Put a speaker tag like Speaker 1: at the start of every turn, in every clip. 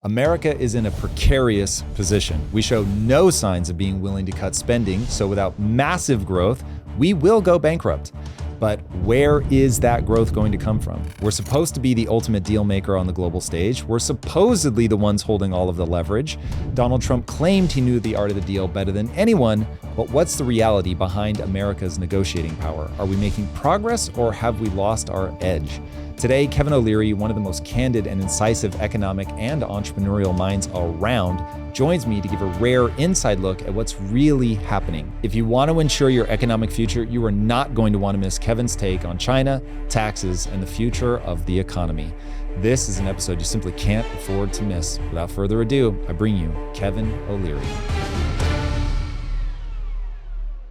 Speaker 1: America is in a precarious position. We show no signs of being willing to cut spending, so without massive growth, we will go bankrupt. But where is that growth going to come from? We're supposed to be the ultimate deal maker on the global stage. We're supposedly the ones holding all of the leverage. Donald Trump claimed he knew the art of the deal better than anyone, but what's the reality behind America's negotiating power? Are we making progress or have we lost our edge? Today, Kevin O'Leary, one of the most candid and incisive economic and entrepreneurial minds around, joins me to give a rare inside look at what's really happening. If you want to ensure your economic future, you are not going to want to miss Kevin's take on China, taxes, and the future of the economy. This is an episode you simply can't afford to miss. Without further ado, I bring you Kevin O'Leary.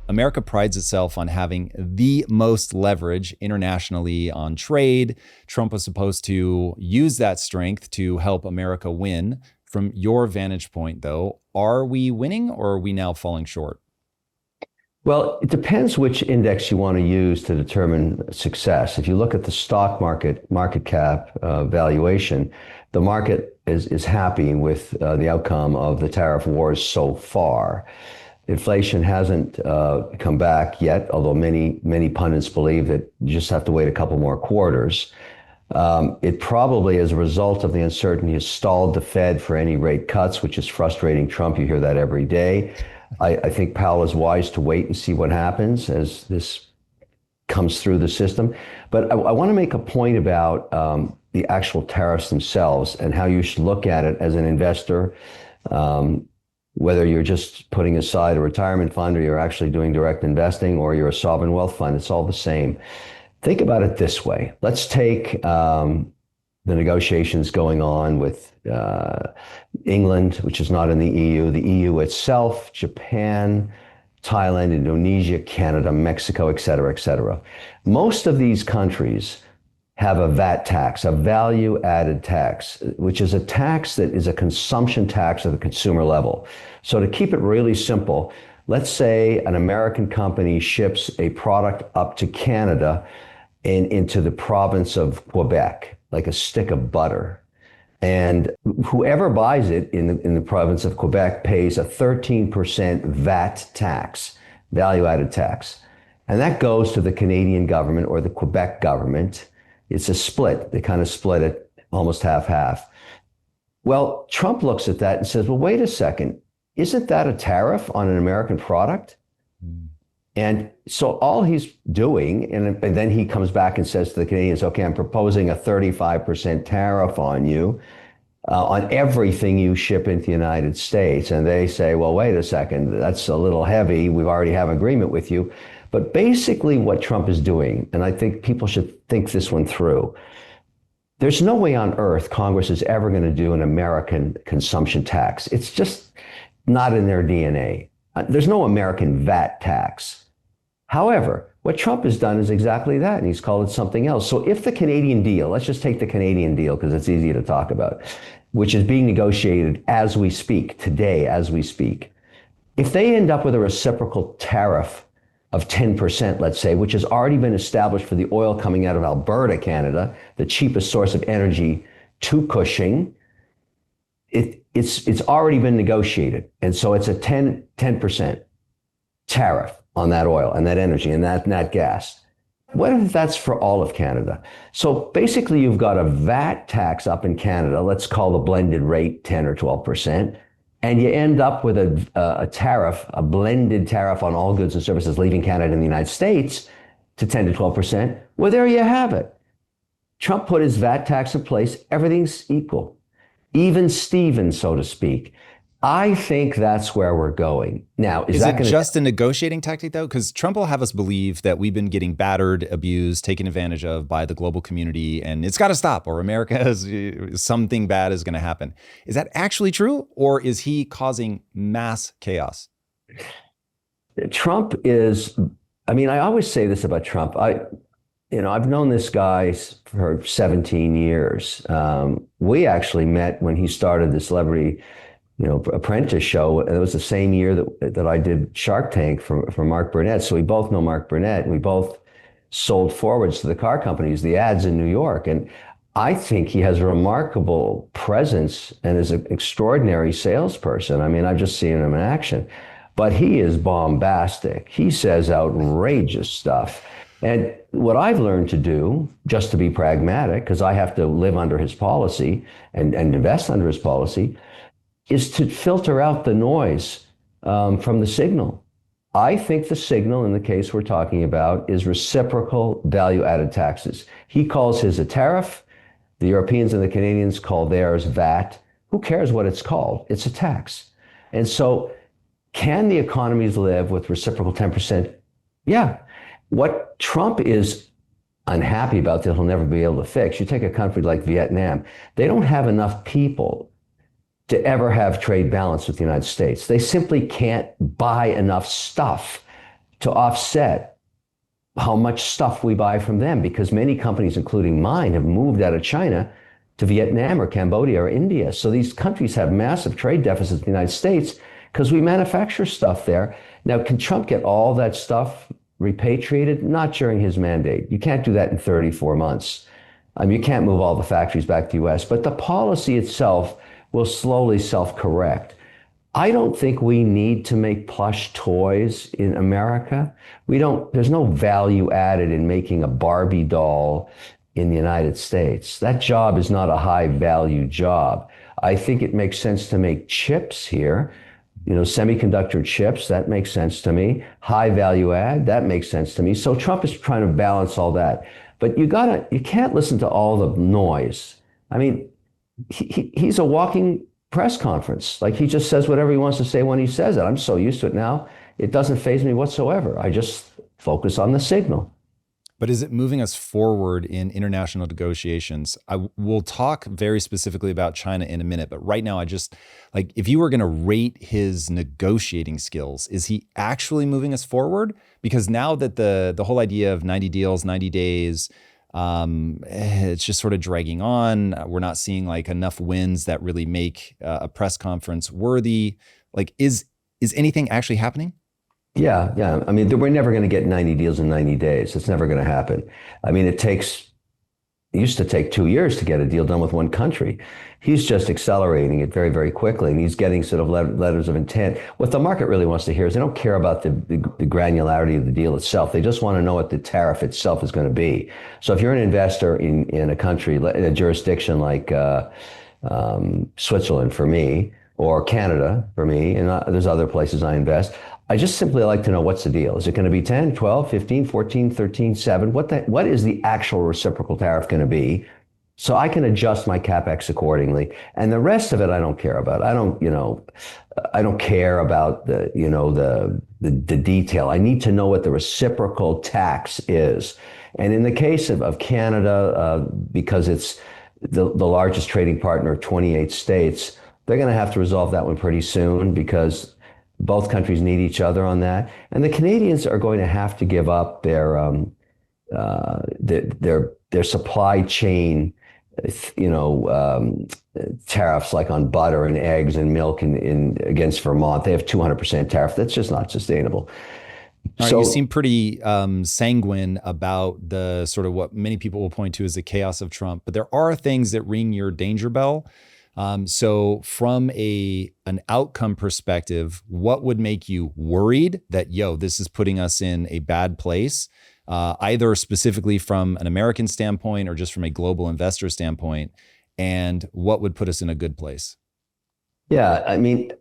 Speaker 1: America prides itself on having the most leverage internationally on trade. Trump was supposed to use that strength to help America win. From your vantage point, though, are we winning or are we now falling short?
Speaker 2: Well, it depends which index you want to use to determine success. If you look at the stock market cap valuation, the market is happy with the outcome of the tariff wars so far. Inflation hasn't come back yet, although many pundits believe that you just have to wait a couple more quarters. It probably, as a result of the uncertainty, has stalled the Fed for any rate cuts, which is frustrating Trump. You hear that every day. I think Powell is wise to wait and see what happens as this comes through the system. But I want to make a point about the actual tariffs themselves and how you should look at it as an investor. Whether you're just putting aside a retirement fund or you're actually doing direct investing or you're a sovereign wealth fund, it's all the same. Think about it this way. Let's take the negotiations going on with England, which is not in the EU itself, Japan, Thailand, Indonesia, Canada, Mexico, et cetera, et cetera. Most of these countries have a VAT tax, a value-added tax, which is a tax that is a consumption tax at the consumer level. So to keep it really simple, let's say an American company ships a product up to Canada and into the province of Quebec, like a stick of butter. And whoever buys it in the province of Quebec pays a 13% VAT tax, value-added tax. And that goes to the Canadian government or the Quebec government. It's a split. They kind of split it almost half-half. Well, Trump looks at that and says, well, wait a second. Isn't that a tariff on an American product? And so all he's doing, and then he comes back and says to the Canadians, okay, I'm proposing a 35% tariff on you, on everything you ship into the United States. And they say, well, wait a second, that's a little heavy. We already have agreement with you. But basically what Trump is doing, and I think people should think this one through, there's no way on earth Congress is ever going to do an American consumption tax. It's just not in their DNA. There's no American VAT tax. However, what Trump has done is exactly that, and he's called it something else. So if the Canadian deal, let's just take the Canadian deal because it's easy to talk about, which is being negotiated as we speak, today as we speak, if they end up with a reciprocal tariff of 10%, let's say, which has already been established for the oil coming out of Alberta, Canada, the cheapest source of energy to Cushing, it's already been negotiated. And so it's a 10% tariff on that oil and that energy and that gas. What if that's for all of Canada? So basically you've got a VAT tax up in Canada, let's call the blended rate 10 or 12%. And you end up with a tariff, a blended tariff on all goods and services leaving Canada and the United States to 10 to 12%. Well, there you have it. Trump put his VAT tax in place. Everything's equal. Even Steven, so to speak. I think that's where we're going. Now,
Speaker 1: is that just a negotiating tactic, though? Because Trump will have us believe that we've been getting battered, abused, taken advantage of by the global community, and it's got to stop, or America has something bad is going to happen. Is that actually true, or is he causing mass chaos?
Speaker 2: Trump is, I mean, I always say this about Trump. I've known this guy for 17 years. We actually met when he started the Celebrity Apprentice show. It was the same year that I did Shark Tank for Mark Burnett. So we both know Mark Burnett, and we both sold forwards to the car companies, the ads in New York. And I think he has a remarkable presence and is an extraordinary salesperson. I mean, I've just seen him in action, but he is bombastic. He says outrageous stuff. And what I've learned to do, just to be pragmatic, because I have to live under his policy and invest under his policy, is to filter out the noise from the signal. I think the signal in the case we're talking about is reciprocal value added taxes. He calls his a tariff. The Europeans and the Canadians call theirs VAT. Who cares what it's called? It's a tax. And so, can the economies live with reciprocal 10%? Yeah. What Trump is unhappy about that he'll never be able to fix, you take a country like Vietnam, they don't have enough people to ever have trade balance with the United States. They simply can't buy enough stuff to offset how much stuff we buy from them, because many companies, including mine, have moved out of China to Vietnam or Cambodia or India. So these countries have massive trade deficits with the United States because we manufacture stuff there. Now, can Trump get all that stuff repatriated? Not during his mandate. You can't do that in 34 months. You can't move all the factories back to the US, but the policy itself will slowly self-correct. I don't think we need to make plush toys in America. There's no value added in making a Barbie doll in the United States. That job is not a high value job. I think it makes sense to make chips here, semiconductor chips, that makes sense to me. High value add, that makes sense to me. So Trump is trying to balance all that. But you can't listen to all the noise. I mean, he's a walking press conference. Like, he just says whatever he wants to say when he says it. I'm so used to it now. It doesn't faze me whatsoever. I just focus on the signal.
Speaker 1: But is it moving us forward in international negotiations? I will talk very specifically about China in a minute, but right now if you were going to rate his negotiating skills, is he actually moving us forward? Because now that the whole idea of 90 deals, 90 days, it's just sort of dragging on. We're not seeing enough wins that really make a press conference worthy. Is anything actually happening?
Speaker 2: Yeah. I mean, we're never going to get 90 deals in 90 days. It's never going to happen. I mean, it used to take 2 years to get a deal done with one country. He's just accelerating it very, very quickly, and he's getting sort of letters of intent. What the market really wants to hear is they don't care about the granularity of the deal itself. They just want to know what the tariff itself is going to be. So if you're an investor in a country, in a jurisdiction like Switzerland for me, or Canada for me, and there's other places I invest, I just simply like to know, what's the deal? Is it going to be 10, 12, 15, 14, 13, 7? What is the actual reciprocal tariff going to be? So I can adjust my CapEx accordingly. And the rest of it, I don't care about. I don't care about the detail. I need to know what the reciprocal tax is. And in the case of Canada, because it's the largest trading partner of 28 states, they're going to have to resolve that one pretty soon, because both countries need each other on that. And the Canadians are going to have to give up their supply chain, tariffs like on butter and eggs and milk against Vermont. They have 200% tariff. That's just not sustainable.
Speaker 1: So you seem pretty sanguine about the sort of what many people will point to as the chaos of Trump, but there are things that ring your danger bell. So from an outcome perspective, what would make you worried that, this is putting us in a bad place, either specifically from an American standpoint or just from a global investor standpoint? And what would put us in a good place?
Speaker 2: Yeah, I mean,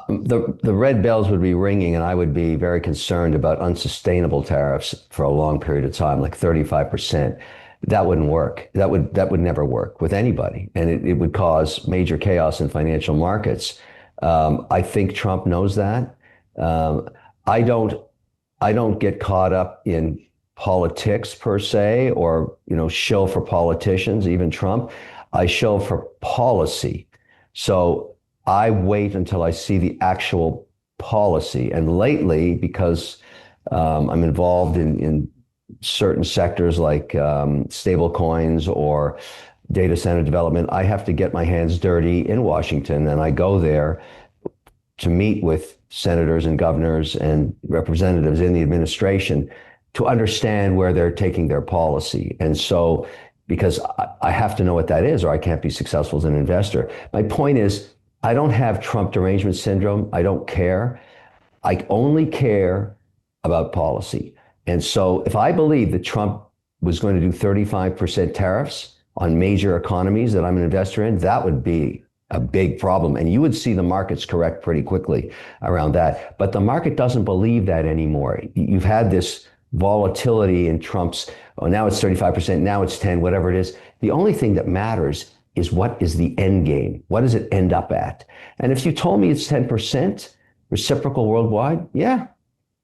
Speaker 2: the red bells would be ringing, and I would be very concerned about unsustainable tariffs for a long period of time, like 35%. That wouldn't work. That would never work with anybody, and it would cause major chaos in financial markets. I think Trump knows that. I don't get caught up in politics per se, or show for politicians, even Trump. I show for policy. So I wait until I see the actual policy. And lately, because I'm involved in certain sectors like stable coins or data center development, I have to get my hands dirty in Washington, and I go there to meet with senators and governors and representatives in the administration to understand where they're taking their policy. And so because I have to know what that is or I can't be successful as an investor. My point is, I don't have Trump derangement syndrome. I don't care. I only care about policy. And so if I believe that Trump was going to do 35% tariffs on major economies that I'm an investor in, that would be a big problem. And you would see the markets correct pretty quickly around that. But the market doesn't believe that anymore. You've had this volatility in Trump's, oh, now it's 35%, now it's 10, whatever it is. The only thing that matters is what is the end game? What does it end up at? And if you told me it's 10% reciprocal worldwide, yeah,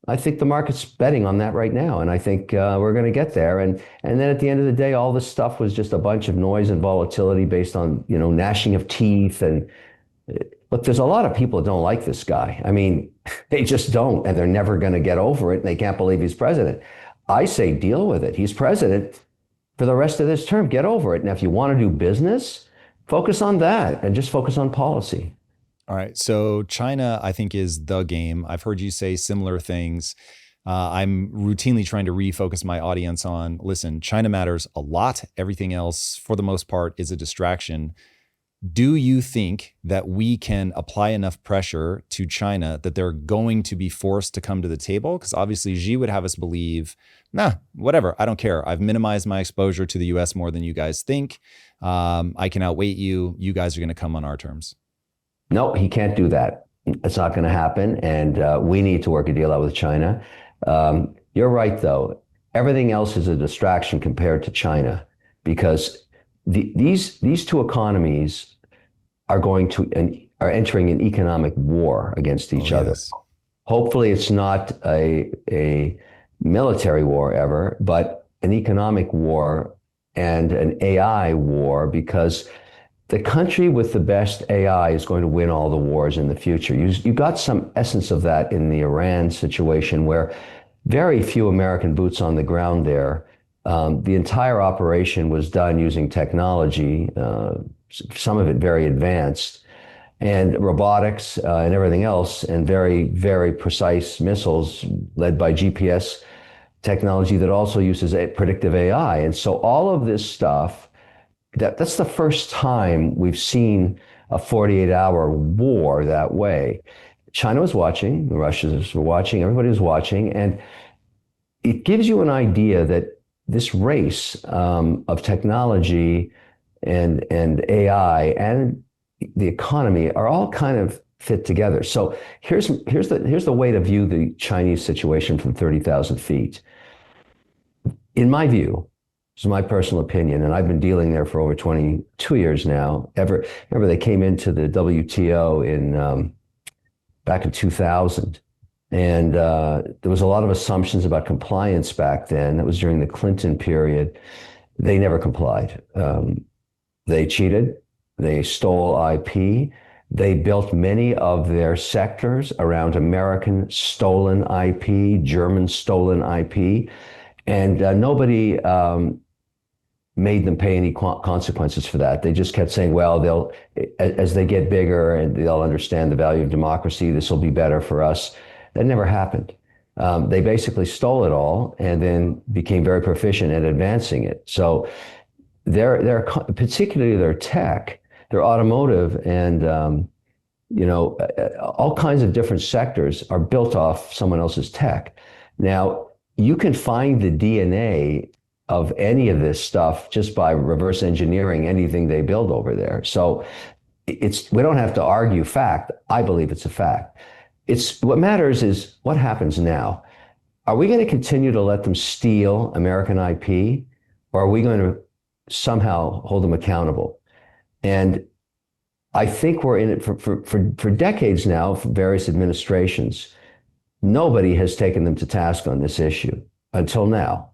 Speaker 2: I think the market's betting on that right now. And I think we're going to get there. And then at the end of the day, all this stuff was just a bunch of noise and volatility based on, gnashing of teeth. And look, there's a lot of people that don't like this guy. I mean, they just don't, and they're never going to get over it. And they can't believe he's president. I say deal with it. He's president for the rest of this term. Get over it. And if you want to do business, focus on that and just focus on policy.
Speaker 1: All right. So China, I think, is the game. I've heard you say similar things. I'm routinely trying to refocus my audience on, listen, China matters a lot. Everything else, for the most part, is a distraction. Do you think that we can apply enough pressure to China that they're going to be forced to come to the table? Because obviously Xi would have us believe, nah, whatever, I don't care. I've minimized my exposure to the US more than you guys think. I can outweight you. You guys are going to come on our terms.
Speaker 2: No, he can't do that. It's not going to happen. And we need to work a deal out with China. You're right, though. Everything else is a distraction compared to China, because these two economies are entering an economic war against each other.
Speaker 1: Yes.
Speaker 2: Hopefully it's not a military war ever, but an economic war and an AI war, because the country with the best AI is going to win all the wars in the future. You got some essence of that in the Iran situation, where very few American boots on the ground there. The entire operation was done using technology, some of it very advanced, and robotics and everything else, and very, very precise missiles led by GPS technology that also uses predictive AI. And so all of this stuff, that's the first time we've seen a 48-hour war that way. China was watching, the Russians were watching, everybody was watching, and it gives you an idea that this race of technology and AI and the economy are all kind of fit together. So here's the way to view the Chinese situation from 30,000 feet. In my view, this is my personal opinion, and I've been dealing there for over 22 years now. Remember, they came into the WTO back in 2000. And there was a lot of assumptions about compliance back then. That was during the Clinton period. They never complied. They cheated. They stole IP. They built many of their sectors around American stolen IP, German stolen IP. And nobody made them pay any consequences for that. They just kept saying, well, as they get bigger and they'll understand the value of democracy, this will be better for us. That never happened. They basically stole it all and then became very proficient at advancing it. So particularly their tech, their automotive, and all kinds of different sectors are built off someone else's tech. Now, you can find the DNA of any of this stuff just by reverse engineering anything they build over there. So we don't have to argue fact. I believe it's a fact. What matters is what happens now. Are we going to continue to let them steal American IP, or are we going to somehow hold them accountable? And I think we're in it for decades now, for various administrations. Nobody has taken them to task on this issue until now.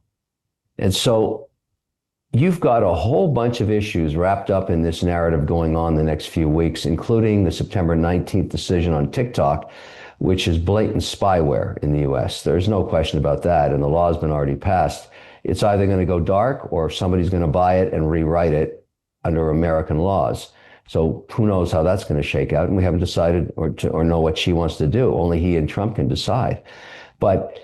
Speaker 2: And so you've got a whole bunch of issues wrapped up in this narrative going on the next few weeks, including the September 19th decision on TikTok, which is blatant spyware in the US. There's no question about that. And the law has been already passed. It's either going to go dark or somebody's going to buy it and rewrite it under American laws. So who knows how that's going to shake out. And we haven't decided or know what she wants to do. Only he and Trump can decide. But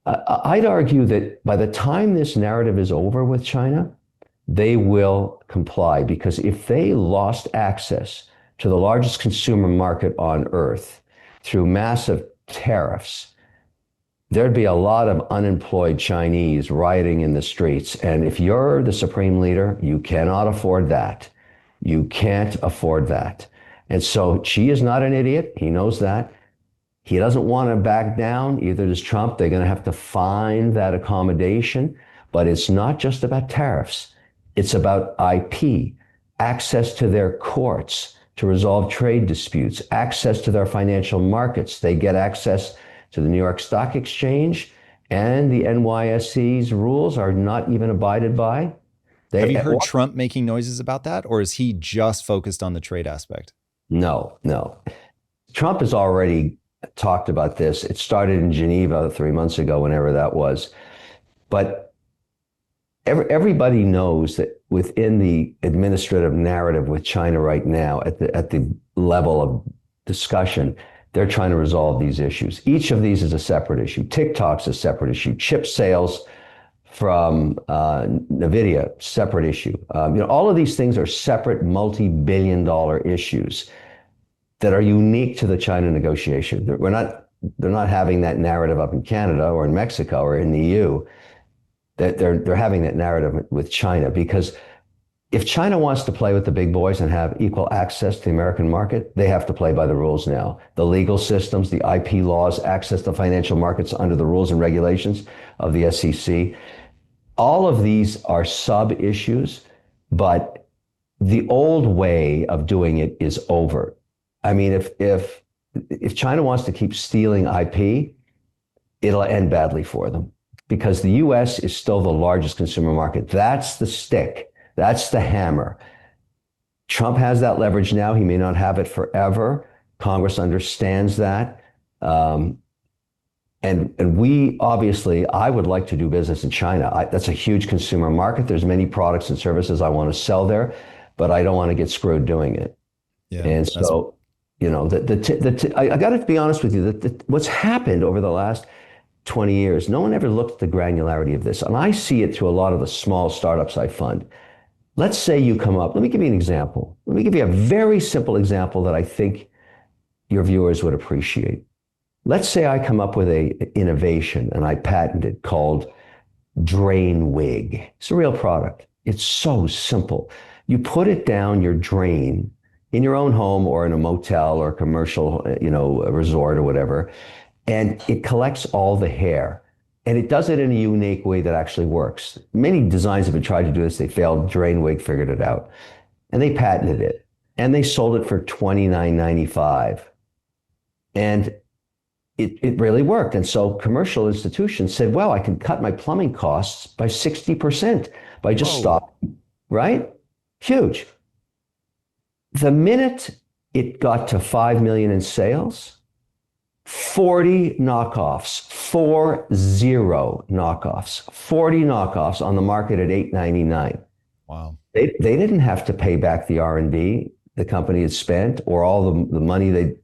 Speaker 2: I'd argue that by the time this narrative is over with China, they will comply, because if they lost access to the largest consumer market on earth through massive tariffs, there'd be a lot of unemployed Chinese rioting in the streets. And if you're the supreme leader, you cannot afford that. You can't afford that. And so Xi is not an idiot. He knows that. He doesn't want to back down. Either does Trump. They're going to have to find that accommodation. But it's not just about tariffs. It's about IP, access to their courts to resolve trade disputes, access to their financial markets. They get access to the New York Stock Exchange, and the NYSE's rules are not even abided by.
Speaker 1: Have you heard Trump making noises about that, or is he just focused on the trade aspect?
Speaker 2: No. Trump has already talked about this. It started in Geneva 3 months ago, whenever that was. But everybody knows that within the administrative narrative with China right now, at the level of discussion, they're trying to resolve these issues. Each of these is a separate issue. TikTok's a separate issue. Chip sales from NVIDIA, separate issue. All of these things are separate multi-billion-dollar issues that are unique to the China negotiation. They're not having that narrative up in Canada or in Mexico or in the EU. That they're having that narrative with China, because if China wants to play with the big boys and have equal access to the American market, they have to play by the rules now. The legal systems, the IP laws, access to financial markets under the rules and regulations of the SEC. All of these are sub-issues, but the old way of doing it is over. I mean, if China wants to keep stealing IP, it'll end badly for them, because the US is still the largest consumer market. That's the stick. That's the hammer. Trump has that leverage now. He may not have it forever. Congress understands that. And we, obviously, I would like to do business in China. That's a huge consumer market. There's many products and services I want to sell there, but I don't want to get screwed doing it. Yeah, and so, I got to be honest with you, that what's happened over the last 20 years, no one ever looked at the granularity of this. And I see it through a lot of the small startups I fund. Let's say you come up, let me give you an example. Let me give you a very simple example that I think your viewers would appreciate. Let's say I come up with an innovation and I patent it, called Drain Wig. It's a real product. It's so simple. You put it down your drain in your own home or in a motel or a commercial, a resort or whatever, and it collects all the hair. And it does it in a unique way that actually works. Many designs have been tried to do this. They failed. Drain Wig figured it out. And they patented it. And they sold it for $29.95. And it really worked. And so commercial institutions said, well, I can cut my plumbing costs by 60% by just stopping, right? Huge. The minute it got to 5 million in sales, 40 knockoffs, 40 knockoffs, 40 knockoffs on the market at $8.99.
Speaker 1: Wow.
Speaker 2: They didn't have to pay back the R&D the company had spent, or all the money they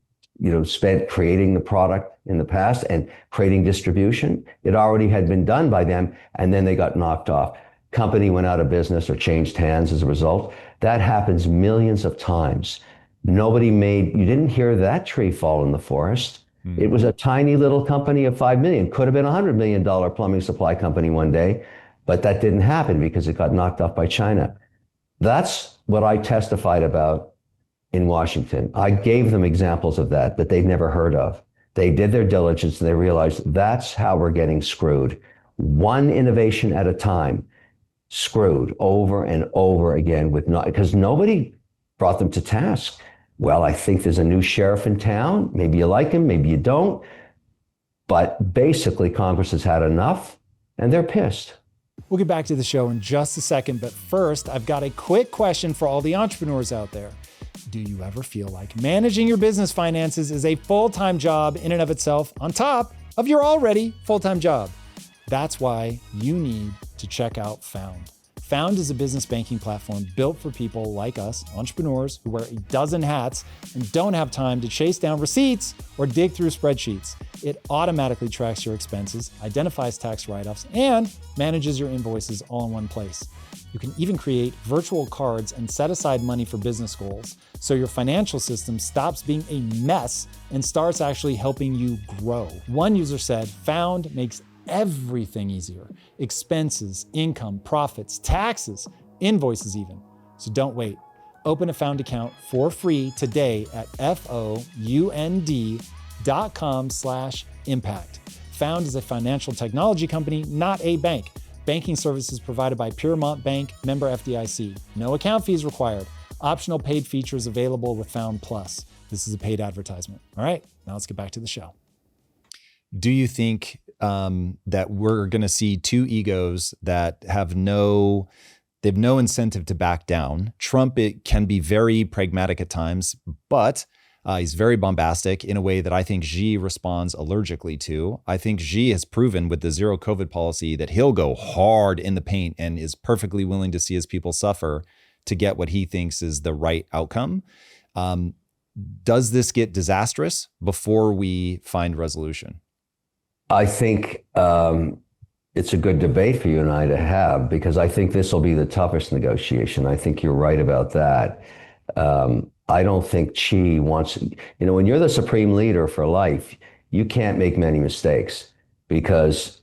Speaker 2: spent creating the product in the past and creating distribution. It already had been done by them, and then they got knocked off. Company went out of business or changed hands as a result. That happens millions of times. You didn't hear that tree fall in the forest. It was a tiny little company of 5 million. Could have been a $100 million plumbing supply company one day, but that didn't happen because it got knocked off by China. That's what I testified about in Washington. I gave them examples of that they'd never heard of. They did their diligence and they realized that's how we're getting screwed. One innovation at a time, screwed over and over again because nobody brought them to task. Well, I think there's a new sheriff in town. Maybe you like him, maybe you don't. But basically, Congress has had enough, and they're pissed.
Speaker 1: We'll get back to the show in just a second, but first, I've got a quick question for all the entrepreneurs out there. Do you ever feel like managing your business finances is a full-time job in and of itself on top of your already full-time job? That's why you need to check out Found. Found is a business banking platform built for people like us, entrepreneurs who wear a dozen hats and don't have time to chase down receipts or dig through spreadsheets. It automatically tracks your expenses, identifies tax write-offs, and manages your invoices all in one place. You can even create virtual cards and set aside money for business goals, so your financial system stops being a mess and starts actually helping you grow. One user said, Found makes everything easier. Expenses, income, profits, taxes, invoices even. So don't wait. Open a Found account for free today at found.com/impact. Found is a financial technology company, not a bank. Banking services provided by Piermont Bank, member FDIC. No account fees required. Optional paid features available with Found Plus. This is a paid advertisement. All right, now let's get back to the show. Do you think that we're going to see two egos that have no incentive to back down? Trump, it can be very pragmatic at times, but he's very bombastic in a way that I think Xi responds allergically to. I think Xi has proven with the zero COVID policy that he'll go hard in the paint and is perfectly willing to see his people suffer to get what he thinks is the right outcome. Does this get disastrous before we find resolution?
Speaker 2: I think it's a good debate for you and I to have, because I think this will be the toughest negotiation. I think you're right about that. I don't think Xi wants, when you're the supreme leader for life, you can't make many mistakes because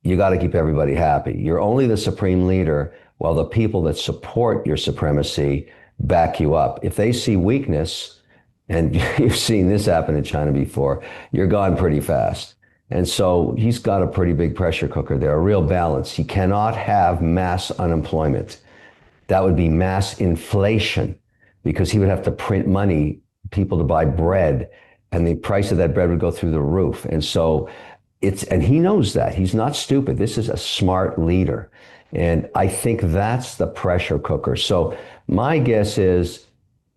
Speaker 2: you got to keep everybody happy. You're only the supreme leader while the people that support your supremacy back you up. If they see weakness, and you've seen this happen in China before, you're gone pretty fast. And so he's got a pretty big pressure cooker there, a real balance. He cannot have mass unemployment. That would be mass inflation, because he would have to print money, people to buy bread, and the price of that bread would go through the roof. And so and he knows that. He's not stupid. This is a smart leader. And I think that's the pressure cooker. So my guess is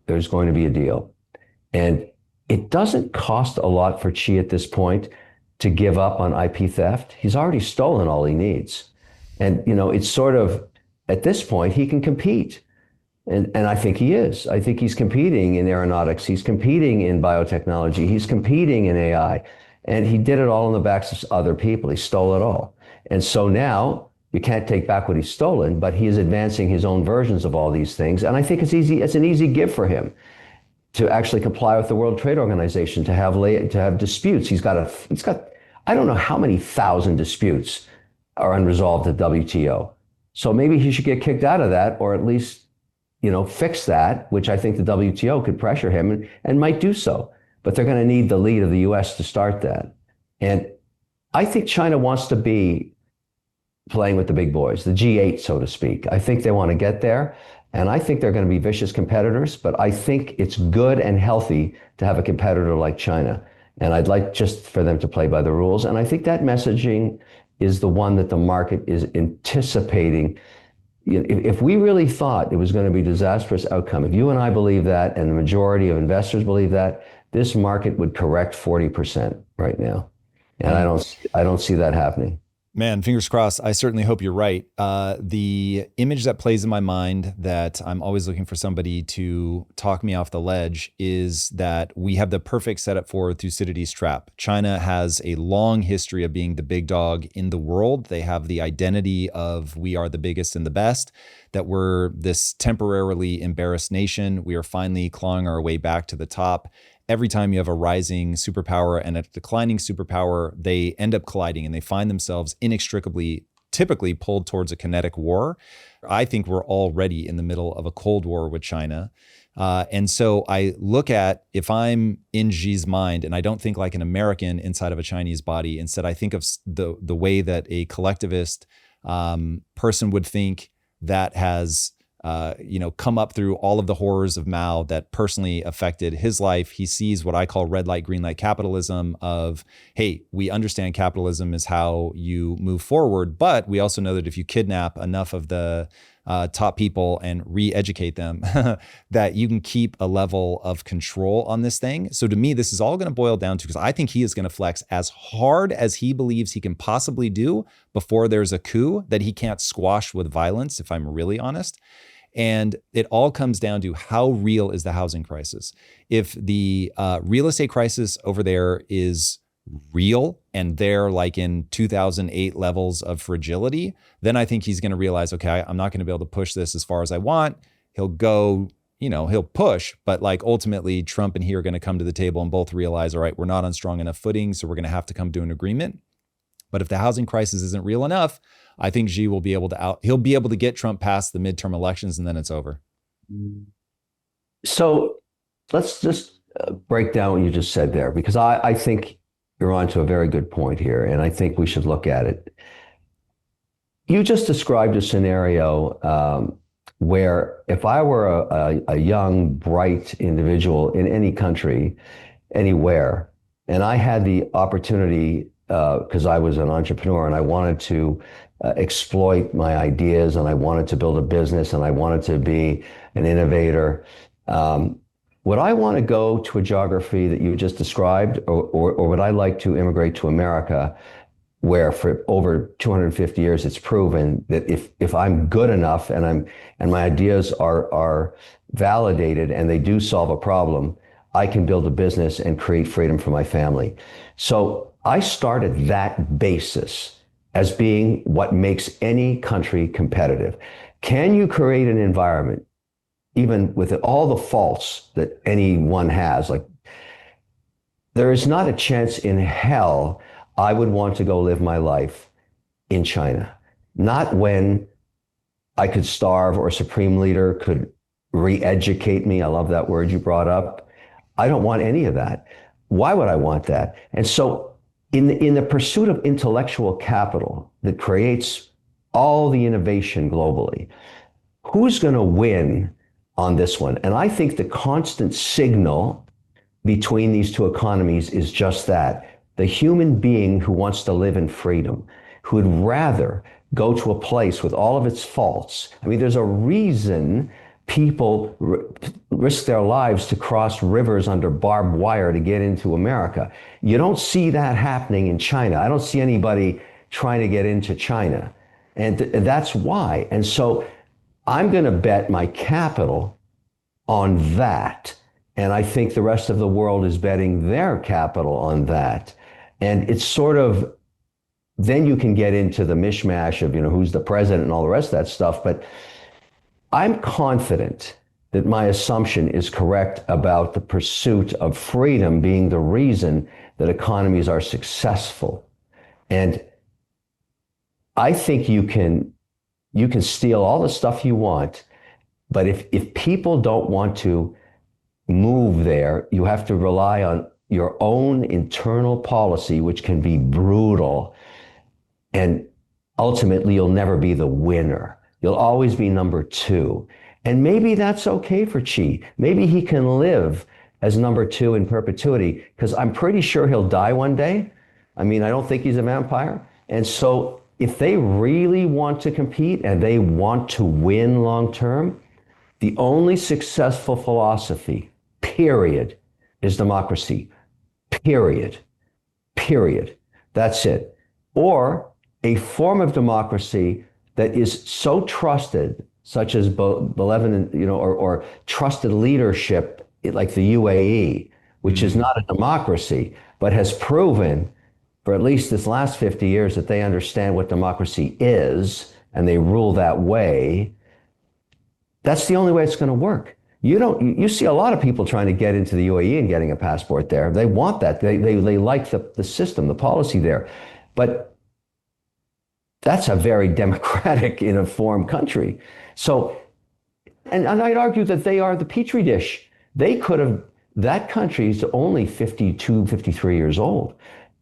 Speaker 2: there's going to be a deal. And it doesn't cost a lot for Xi at this point to give up on IP theft. He's already stolen all he needs. And, it's sort of, at this point, he can compete. And I think he is. I think he's competing in aeronautics. He's competing in biotechnology. He's competing in AI. And he did it all on the backs of other people. He stole it all. And so now you can't take back what he's stolen, but he is advancing his own versions of all these things. And I think it's an easy give for him to actually comply with the World Trade Organization, to have disputes. He's got I don't know how many thousand disputes are unresolved at WTO. So maybe he should get kicked out of that, or at least, fix that, which I think the WTO could pressure him and might do so. But they're going to need the lead of the US to start that. And I think China wants to be playing with the big boys, the G8, so to speak. I think they want to get there. And I think they're going to be vicious competitors, but I think it's good and healthy to have a competitor like China. And I'd like just for them to play by the rules. And I think that messaging is the one that the market is anticipating. If we really thought it was going to be a disastrous outcome, if you and I believe that, and the majority of investors believe that, this market would correct 40% right now. And I don't see that happening.
Speaker 1: Man, fingers crossed. I certainly hope you're right. The image that plays in my mind that I'm always looking for somebody to talk me off the ledge is that we have the perfect setup for Thucydides' trap. China has a long history of being the big dog in the world. They have the identity of we are the biggest and the best, that we're this temporarily embarrassed nation. We are finally clawing our way back to the top. Every time you have a rising superpower and a declining superpower, they end up colliding and they find themselves inextricably, typically pulled towards a kinetic war. I think we're already in the middle of a Cold War with China. And so I look at, if I'm in Xi's mind, and I don't think like an American inside of a Chinese body, instead I think of the way that a collectivist person would think that has come up through all of the horrors of Mao that personally affected his life. He sees what I call red light, green light capitalism of, hey, we understand capitalism is how you move forward, but we also know that if you kidnap enough of the top people and re-educate them that you can keep a level of control on this thing. So to me, this is all going to boil down to, because I think he is going to flex as hard as he believes he can possibly do before there's a coup that he can't squash with violence, if I'm really honest. And it all comes down to how real is the housing crisis. If the real estate crisis over there is real and they're like in 2008 levels of fragility, then I think he's going to realize, okay, I'm not going to be able to push this as far as I want. He'll go, he'll push, but like ultimately Trump and he are going to come to the table and both realize, all right, we're not on strong enough footing, so we're going to have to come to an agreement. But if the housing crisis isn't real enough, I think Xi will be able to he'll be able to get Trump past the midterm elections, and then it's over.
Speaker 2: So let's just break down what you just said there, because I think you're on to a very good point here, and I think we should look at it. You just described a scenario where if I were a young, bright individual in any country, anywhere, and I had the opportunity, because I was an entrepreneur and I wanted to exploit my ideas and I wanted to build a business and I wanted to be an innovator, would I want to go to a geography that you just described, or would I like to immigrate to America, where for over 250 years it's proven that if I'm good enough and my ideas are validated and they do solve a problem, I can build a business and create freedom for my family. So I started that basis as being what makes any country competitive. Can you create an environment, even with all the faults that anyone has? Like, there is not a chance in hell I would want to go live my life in China. Not when I could starve or a supreme leader could re-educate me. I love that word you brought up. I don't want any of that. Why would I want that? And so in the pursuit of intellectual capital that creates all the innovation globally, who's going to win on this one? And I think the constant signal between these two economies is just that. The human being who wants to live in freedom, who would rather go to a place with all of its faults. I mean, there's a reason people risk their lives to cross rivers under barbed wire to get into America. You don't see that happening in China. I don't see anybody trying to get into China. And that's why. And so I'm going to bet my capital on that. And I think the rest of the world is betting their capital on that. And it's sort of, then you can get into the mishmash of, who's the president and all the rest of that stuff. But I'm confident that my assumption is correct about the pursuit of freedom being the reason that economies are successful. And I think you can steal all the stuff you want, but if people don't want to move there, you have to rely on your own internal policy, which can be brutal. And ultimately, you'll never be the winner. You'll always be number two. And maybe that's okay for Xi. Maybe he can live as number two in perpetuity, because I'm pretty sure he'll die one day. I mean, I don't think he's a vampire. And so if they really want to compete and they want to win long term, the only successful philosophy, period, is democracy. Period. Period. That's it. Or a form of democracy that is so trusted, such as benevolent, or trusted leadership, like the UAE, which is not a democracy, but has proven for at least this last 50 years that they understand what democracy is and they rule that way. That's the only way it's going to work. You see a lot of people trying to get into the UAE and getting a passport there. They want that. They like the system, the policy there. But that's a very democratic, informed country. So, and I'd argue that they are the petri dish. That country's only 52, 53 years old.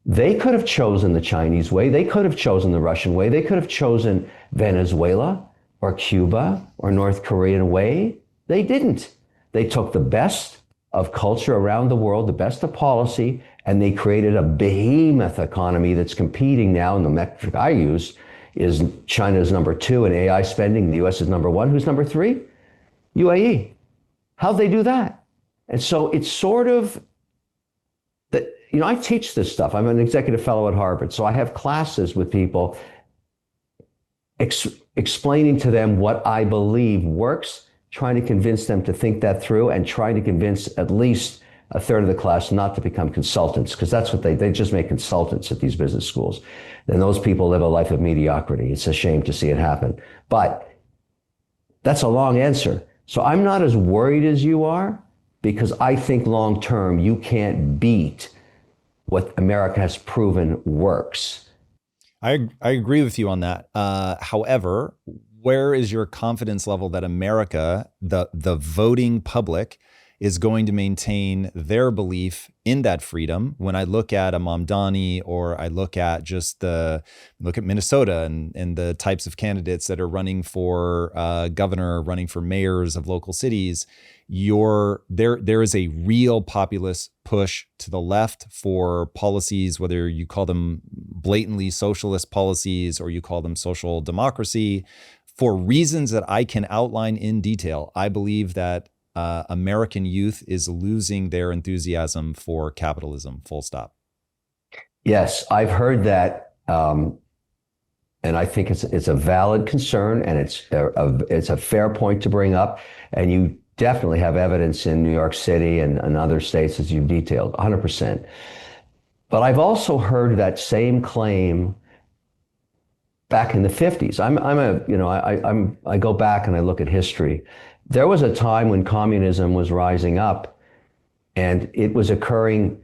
Speaker 2: They could have chosen the Chinese way. They could have chosen the Russian way. They could have chosen Venezuela or Cuba or North Korean way. They didn't. They took the best of culture around the world, the best of policy, and they created a behemoth economy that's competing now, in the metric I use, Is China is number 2 in AI spending? The US is number 1. Who's number 3? UAE. How'd they do that? And so it's sort of that, I teach this stuff. I'm an executive fellow at Harvard. So I have classes with people explaining to them what I believe works, trying to convince them to think that through, and trying to convince at least a third of the class not to become consultants, because that's what they just make consultants at these business schools. And those people live a life of mediocrity. It's a shame to see it happen. But that's a long answer. So I'm not as worried as you are, because I think long term you can't beat what America has proven works.
Speaker 1: I agree with you on that. However, where is your confidence level that America, the voting public, is going to maintain their belief in that freedom? When I look at a Mamdani, or I look at Minnesota and the types of candidates that are running for governor, running for mayors of local cities, there is a real populist push to the left for policies, whether you call them blatantly socialist policies or you call them social democracy, for reasons that I can outline in detail. I believe that American youth is losing their enthusiasm for capitalism, full stop.
Speaker 2: Yes, I've heard that. And I think it's a valid concern, and it's a fair point to bring up. And you definitely have evidence in New York City and other states, as you've detailed, 100%. But I've also heard that same claim back in the 50s. I go back and I look at history. There was a time when communism was rising up, and it was occurring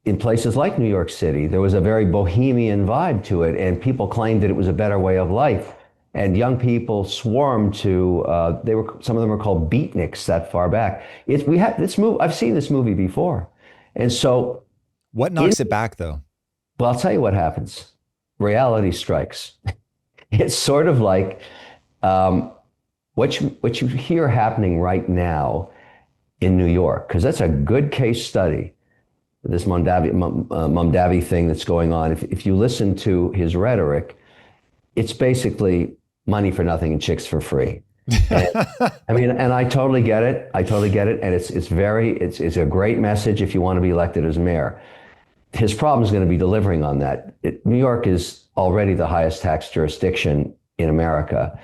Speaker 2: in places like New York City. There was a very bohemian vibe to it, and people claimed that it was a better way of life. And young people swarmed to. Some of them were called beatniks that far back. I've seen this movie before, and so.
Speaker 1: What knocks it back, though?
Speaker 2: Well, I'll tell you what happens. Reality strikes. It's sort of like. What you hear happening right now in New York, because that's a good case study, this Mamdani thing that's going on. If you listen to his rhetoric, it's basically money for nothing and chicks for free. And, and I totally get it. And it's a great message if you want to be elected as mayor. His problem is going to be delivering on that. New York is already the highest tax jurisdiction in America.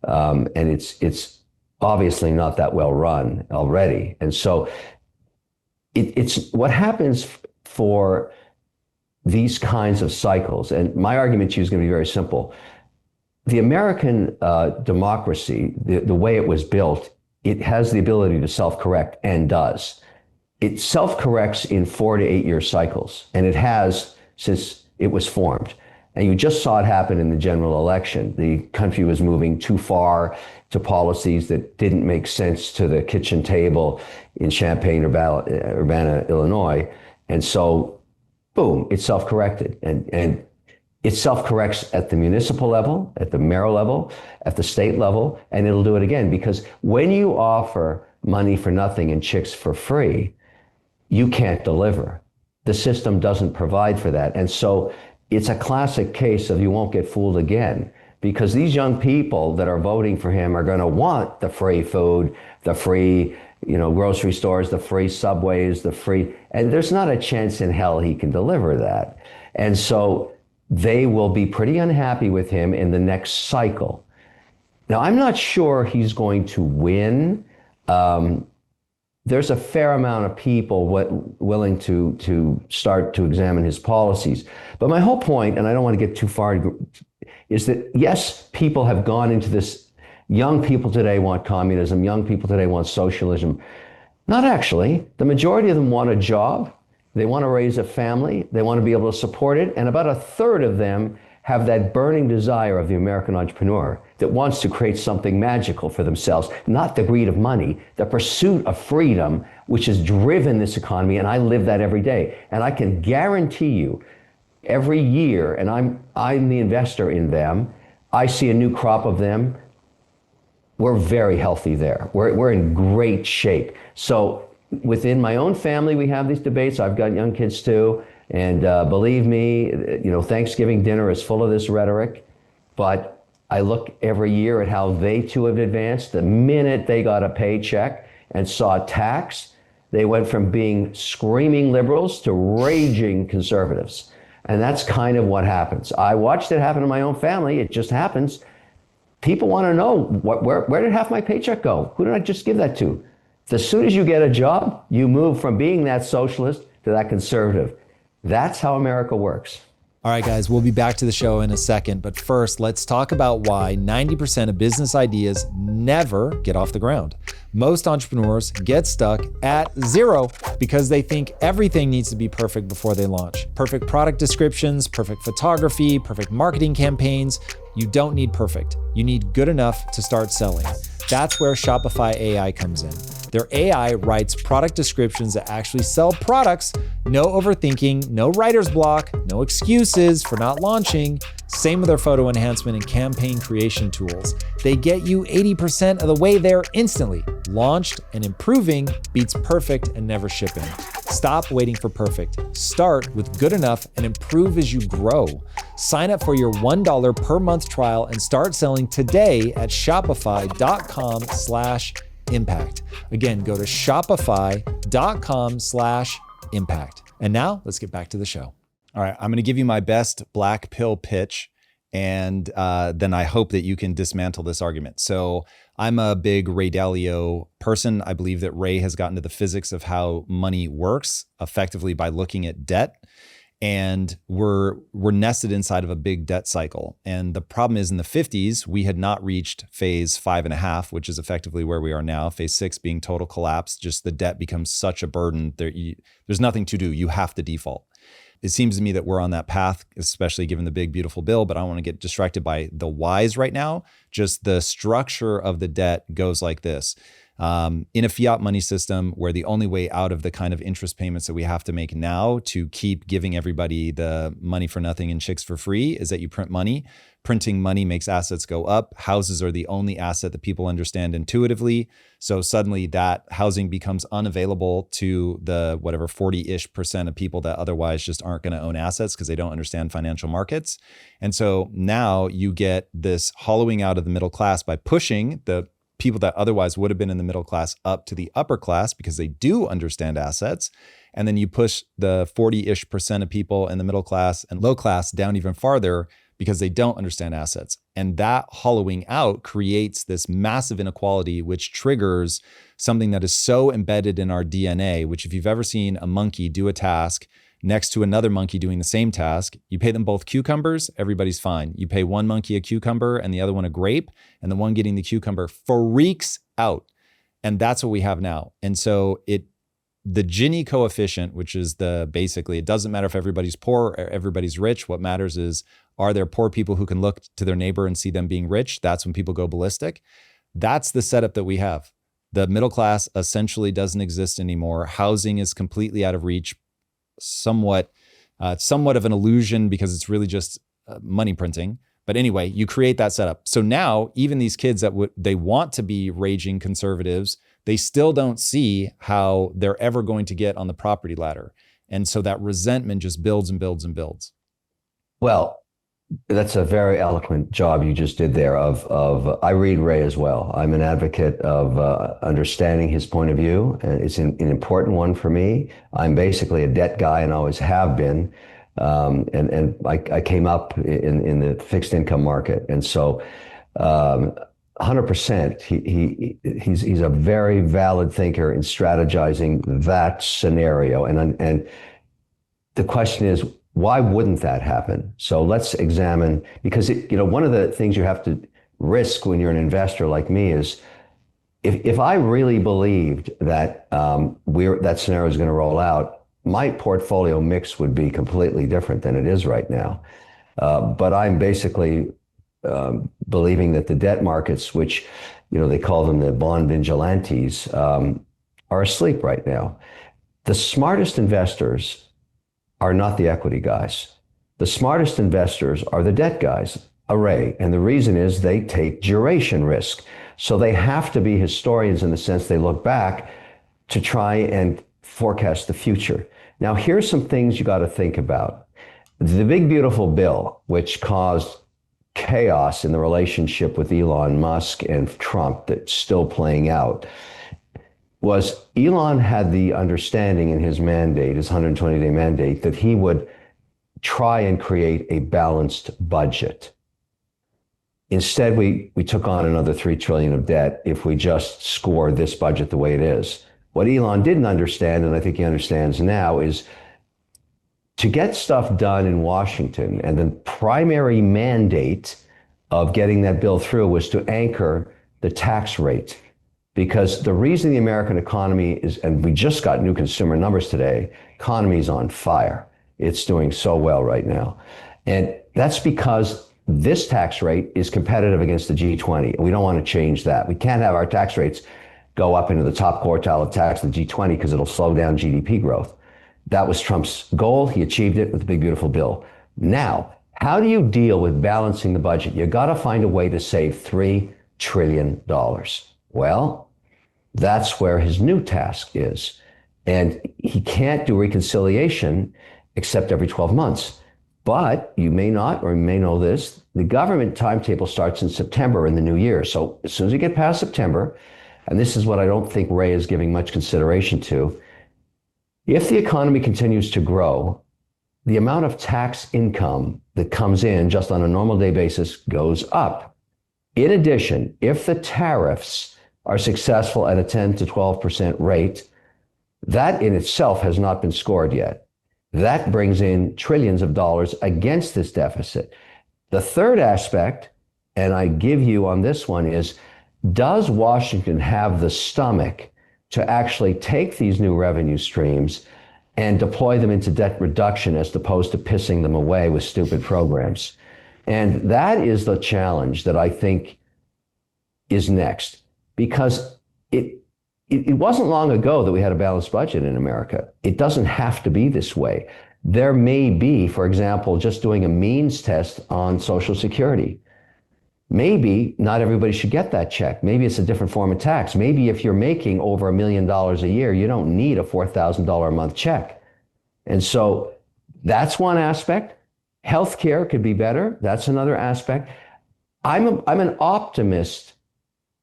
Speaker 2: And it's obviously not that well run already. And so it's what happens for these kinds of cycles. And my argument to you is going to be very simple. The American democracy, the way it was built, it has the ability to self-correct, and does. It self-corrects in 4 to 8 year cycles, and it has since it was formed. And you just saw it happen in the general election. The country was moving too far to policies that didn't make sense to the kitchen table in Champaign-Urbana, Illinois. And so, boom, it self-corrected. And it self-corrects at the municipal level, at the mayoral level, at the state level, and it'll do it again. Because when you offer money for nothing and chicks for free, you can't deliver. The system doesn't provide for that. And so it's a classic case of you won't get fooled again, because these young people that are voting for him are going to want the free food, the free, grocery stores, the free subways, and there's not a chance in hell he can deliver that. And so they will be pretty unhappy with him in the next cycle. Now, I'm not sure he's going to win. There's a fair amount of people willing to start to examine his policies. But my whole point, and I don't want to get too far, is that yes, people have gone into this. Young people today want communism. Young people today want socialism. Not actually. The majority of them want a job. They want to raise a family. They want to be able to support it. And about a third of them have that burning desire of the American entrepreneur that wants to create something magical for themselves, not the greed of money, the pursuit of freedom, which has driven this economy. And I live that every day. And I can guarantee you every year, and I'm the investor in them, I see a new crop of them. We're very healthy there. We're in great shape. So within my own family, we have these debates. I've got young kids too. And believe me, Thanksgiving dinner is full of this rhetoric. but I look every year at how they too have advanced. The minute they got a paycheck and saw tax, they went from being screaming liberals to raging conservatives. And that's kind of what happens. I watched it happen in my own family. It just happens. People want to know, where did half my paycheck go? Who did I just give that to? As soon as you get a job, you move from being that socialist to that conservative. That's how America works.
Speaker 1: All right, guys, we'll be back to the show in a second. But first, let's talk about why 90% of business ideas never get off the ground. Most entrepreneurs get stuck at zero because they think everything needs to be perfect before they launch. Perfect product descriptions, perfect photography, perfect marketing campaigns. You don't need perfect. You need good enough to start selling. That's where Shopify AI comes in. Their AI writes product descriptions that actually sell products. No overthinking, no writer's block, no excuses for not launching. Same with their photo enhancement and campaign creation tools. They get you 80% of the way there instantly. Launched and improving beats perfect and never shipping. Stop waiting for perfect. Start with good enough and improve as you grow. Sign up for your $1 per month trial and start selling today at shopify.com/impact. Again, go to shopify.com/impact. And now let's get back to the show. All right, I'm going to give you my best black pill pitch, and then I hope that you can dismantle this argument. So I'm a big Ray Dalio person. I believe that Ray has gotten to the physics of how money works effectively by looking at debt. And we're nested inside of a big debt cycle. And the problem is in the 50s, we had not reached phase 5.5, which is effectively where we are now. Phase 6 being total collapse, just the debt becomes such a burden. There's nothing to do. You have to default. It seems to me that we're on that path, especially given the big, beautiful bill, but I don't want to get distracted by the whys right now. Just the structure of the debt goes like this. In a fiat money system where the only way out of the kind of interest payments that we have to make now to keep giving everybody the money for nothing and chicks for free is that you print money. Printing money makes assets go up. Houses are the only asset that people understand intuitively. So suddenly that housing becomes unavailable to the whatever 40-ish% of people that otherwise just aren't going to own assets because they don't understand financial markets. And so now you get this hollowing out of the middle class by pushing the people that otherwise would have been in the middle class up to the upper class because they do understand assets. And then you push the 40-ish% of people in the middle class and low class down even farther because they don't understand assets. And that hollowing out creates this massive inequality, which triggers something that is so embedded in our DNA, which if you've ever seen a monkey do a task next to another monkey doing the same task, you pay them both cucumbers, everybody's fine. You pay one monkey a cucumber and the other one a grape, and the one getting the cucumber freaks out. And that's what we have now. And so the Gini coefficient, which is basically, it doesn't matter if everybody's poor or everybody's rich. What matters is, are there poor people who can look to their neighbor and see them being rich? That's when people go ballistic. That's the setup that we have. The middle class essentially doesn't exist anymore. Housing is completely out of reach. Somewhat of an illusion because it's really just money printing. But anyway, you create that setup. So now even these kids that they want to be raging conservatives, they still don't see how they're ever going to get on the property ladder. And so that resentment just builds and builds and builds.
Speaker 2: Well, that's a very eloquent job you just did there I read Ray as well. I'm an advocate of understanding his point of view, and it's an important one for me. I'm basically a debt guy and always have been. And I came up in the fixed income market. And so 100%, he's a very valid thinker in strategizing that scenario. And the question is, why wouldn't that happen? So let's examine, because one of the things you have to risk when you're an investor like me is if I really believed that that scenario is going to roll out, my portfolio mix would be completely different than it is right now. But I'm basically believing that the debt markets, which they call them the bond vigilantes, are asleep right now. The smartest investors are not the equity guys. The smartest investors are the debt guys, Ray. And the reason is they take duration risk. So they have to be historians in the sense they look back to try and forecast the future. Now, here's some things you got to think about. The big, beautiful bill, which caused chaos in the relationship with Elon Musk and Trump that's still playing out was Elon had the understanding in his mandate, his 120-day mandate, that he would try and create a balanced budget. Instead, we took on another $3 trillion of debt if we just score this budget the way it is. What Elon didn't understand, and I think he understands now, is to get stuff done in Washington, and the primary mandate of getting that bill through was to anchor the tax rate. Because the reason the American economy is, and we just got new consumer numbers today, economy is on fire. It's doing so well right now. And that's because this tax rate is competitive against the G20. And we don't want to change that. We can't have our tax rates go up into the top quartile of tax in the G20 because it'll slow down GDP growth. That was Trump's goal. He achieved it with the big, beautiful bill. Now, how do you deal with balancing the budget? You got to find a way to save $3 trillion. Well, that's where his new task is. And he can't do reconciliation except every 12 months. But you may not, or you may know this, the government timetable starts in September in the new year. So as soon as you get past September, and this is what I don't think Ray is giving much consideration to, if the economy continues to grow, the amount of tax income that comes in just on a normal day basis goes up. In addition, if the tariffs are successful at a 10 to 12% rate, that in itself has not been scored yet. That brings in trillions of dollars against this deficit. The third aspect, and I give you on this one, is does Washington have the stomach to actually take these new revenue streams and deploy them into debt reduction as opposed to pissing them away with stupid programs? And that is the challenge that I think is next, because it wasn't long ago that we had a balanced budget in America. It doesn't have to be this way. There may be, for example, just doing a means test on Social Security. Maybe not everybody should get that check. Maybe it's a different form of tax. Maybe if you're making over $1 million a year, you don't need a $4,000 a month check. And so that's one aspect. Healthcare could be better. That's another aspect. I'm an optimist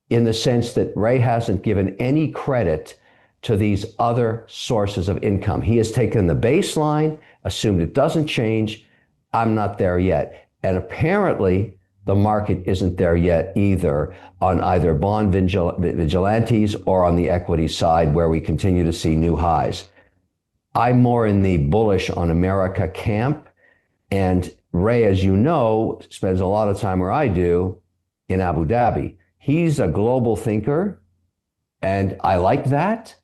Speaker 2: in the sense that Ray hasn't given any credit to these other sources of income. He has taken the baseline, assumed it doesn't change. I'm not there yet. And apparently, the market isn't there yet either on either bond vigilantes or on the equity side, where we continue to see new highs. I'm more in the bullish on America camp. And Ray, as you know, spends a lot of time where I do in Abu Dhabi. He's a global thinker, and I like that.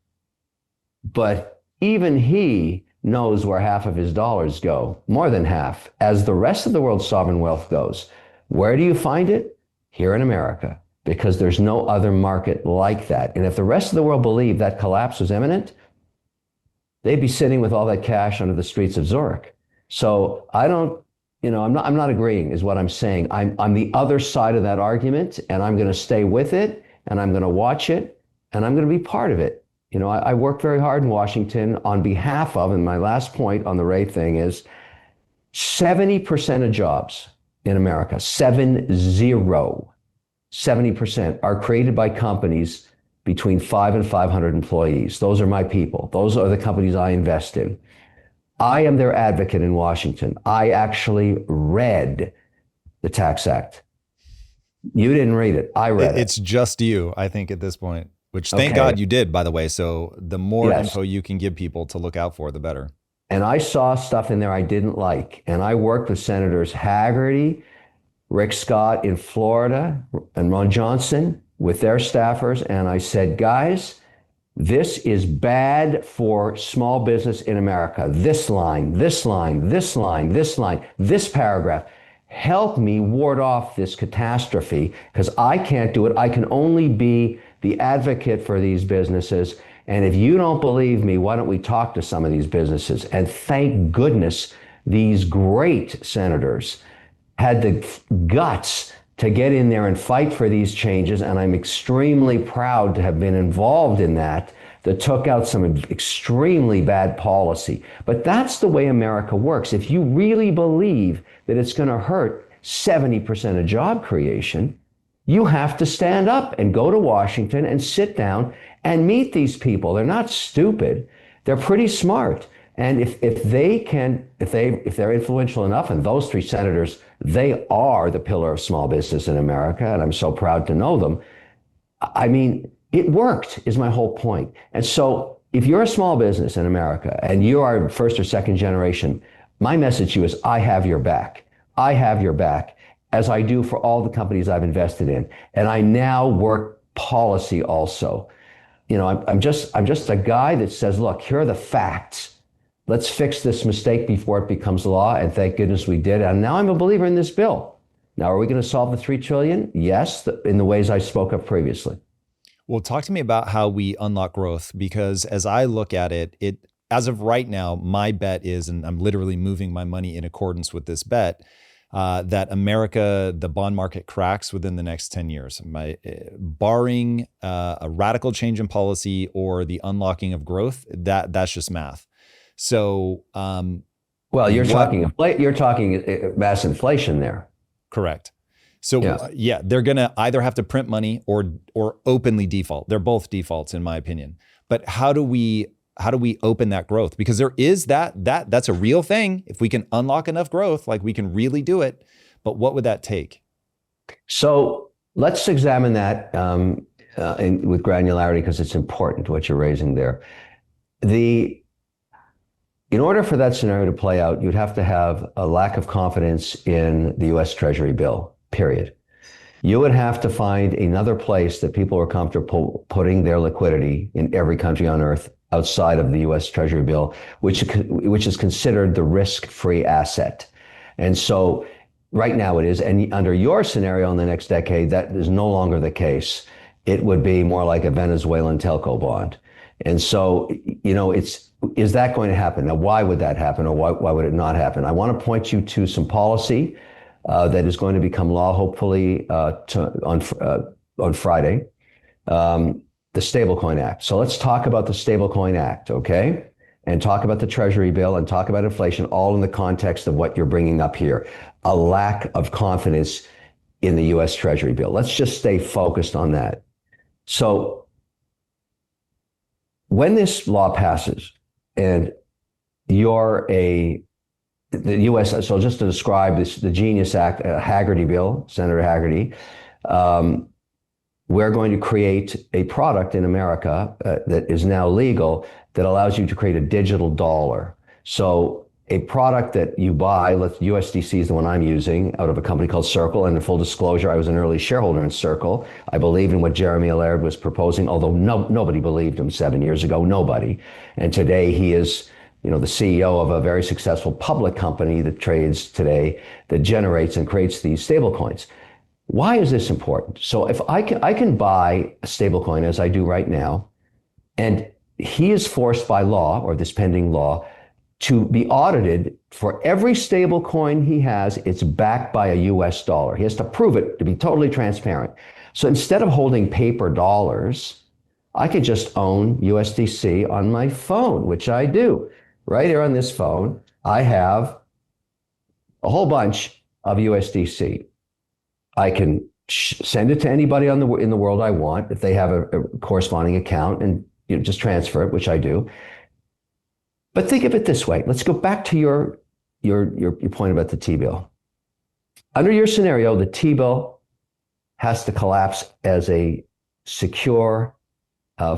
Speaker 2: But even he knows where half of his dollars go, more than half, as the rest of the world's sovereign wealth goes. Where do you find it? Here in America, because there's no other market like that. And if the rest of the world believed that collapse was imminent, they'd be sitting with all that cash under the streets of Zurich. So I don't, I'm not agreeing is what I'm saying. I'm the other side of that argument, and I'm going to stay with it, and I'm going to watch it, and I'm going to be part of it. I work very hard in Washington on behalf of, and my last point on the Ray thing is 70% of jobs in America, 70% are created by companies between 5 and 500 employees. Those are my people. Those are the companies I invest in. I am their advocate in Washington. I actually read the Tax Act. You didn't read it. I read it.
Speaker 1: It's just you, I think, at this point, which thank God you did, by the way. So the more info you can give people to look out for, the better.
Speaker 2: And I saw stuff in there I didn't like. And I worked with Senators Haggerty, Rick Scott in Florida, and Ron Johnson with their staffers. And I said, guys, this is bad for small business in America. This line, this line, this line, this line, this paragraph. Help me ward off this catastrophe, because I can't do it. I can only be the advocate for these businesses. And if you don't believe me, why don't we talk to some of these businesses? And thank goodness these great senators had the guts to get in there and fight for these changes. And I'm extremely proud to have been involved in that took out some extremely bad policy. But that's the way America works. If you really believe that it's going to hurt 70% of job creation, you have to stand up and go to Washington and sit down and meet these people. They're not stupid. They're pretty smart. And if they're influential enough, and those three senators, they are the pillar of small business in America, and I'm so proud to know them. I mean, it worked, is my whole point. And so if you're a small business in America and you are first or second generation, my message to you is I have your back. I have your back, as I do for all the companies I've invested in. And I now work policy also. You know, I'm just a guy that says, look, here are the facts. Let's fix this mistake before it becomes law. And thank goodness we did. And now I'm a believer in this bill. Now, are we going to solve the $3 trillion? Yes, in the ways I spoke of previously.
Speaker 1: Well, talk to me about how we unlock growth, because as I look at it, as of right now, my bet is, and I'm literally moving my money in accordance with this bet, that America, the bond market cracks within the next 10 years, barring a radical change in policy or the unlocking of growth. That's just math. So,
Speaker 2: well, you're talking mass inflation there.
Speaker 1: Correct. So yeah, they're going to either have to print money or openly default. They're both defaults in my opinion. But how do we open that growth? Because there is that's a real thing. If we can unlock enough growth, like we can really do it. But what would that take? So
Speaker 2: let's examine that with granularity, because it's important what you're raising there. In order for that scenario to play out, you'd have to have a lack of confidence in the U.S. Treasury bill, period. You would have to find another place that people are comfortable putting their liquidity in every country on earth outside of the U.S. Treasury bill, which is considered the risk-free asset. And so right now it is. And under your scenario in the next decade, that is no longer the case. It would be more like a Venezuelan telco bond. And so, you know, is that going to happen? Now, why would that happen, or why would it not happen? I want to point you to some policy that is going to become law, hopefully, on Friday, the Stablecoin Act. So let's talk about the Stablecoin Act, okay? And talk about the Treasury bill and talk about inflation, all in the context of what you're bringing up here, a lack of confidence in the U.S. Treasury bill. Let's just stay focused on that. So when this law passes and the U.S., so just to describe this, the Genius Act, Haggerty bill, Senator Haggerty, we're going to create a product in America that is now legal that allows you to create a digital dollar. So a product that you buy, USDC is the one I'm using, out of a company called Circle. And in full disclosure, I was an early shareholder in Circle. I believed in what Jeremy Allaire was proposing, although nobody believed him 7 years ago, nobody. And today he is, you know, the CEO of a very successful public company that trades today, that generates and creates these stablecoins. Why is this important? So if I can buy a stablecoin, as I do right now, and he is forced by law, or this pending law, to be audited for every stable coin he has, it's backed by a US dollar. He has to prove it to be totally transparent. So instead of holding paper dollars, I could just own USDC on my phone, which I do. Right here on this phone, I have a whole bunch of USDC. I can send it to anybody in the world I want if they have a corresponding account, and just transfer it, which I do. But think of it this way. Let's go back to your point about the T-bill. Under your scenario, the T-bill has to collapse as a secure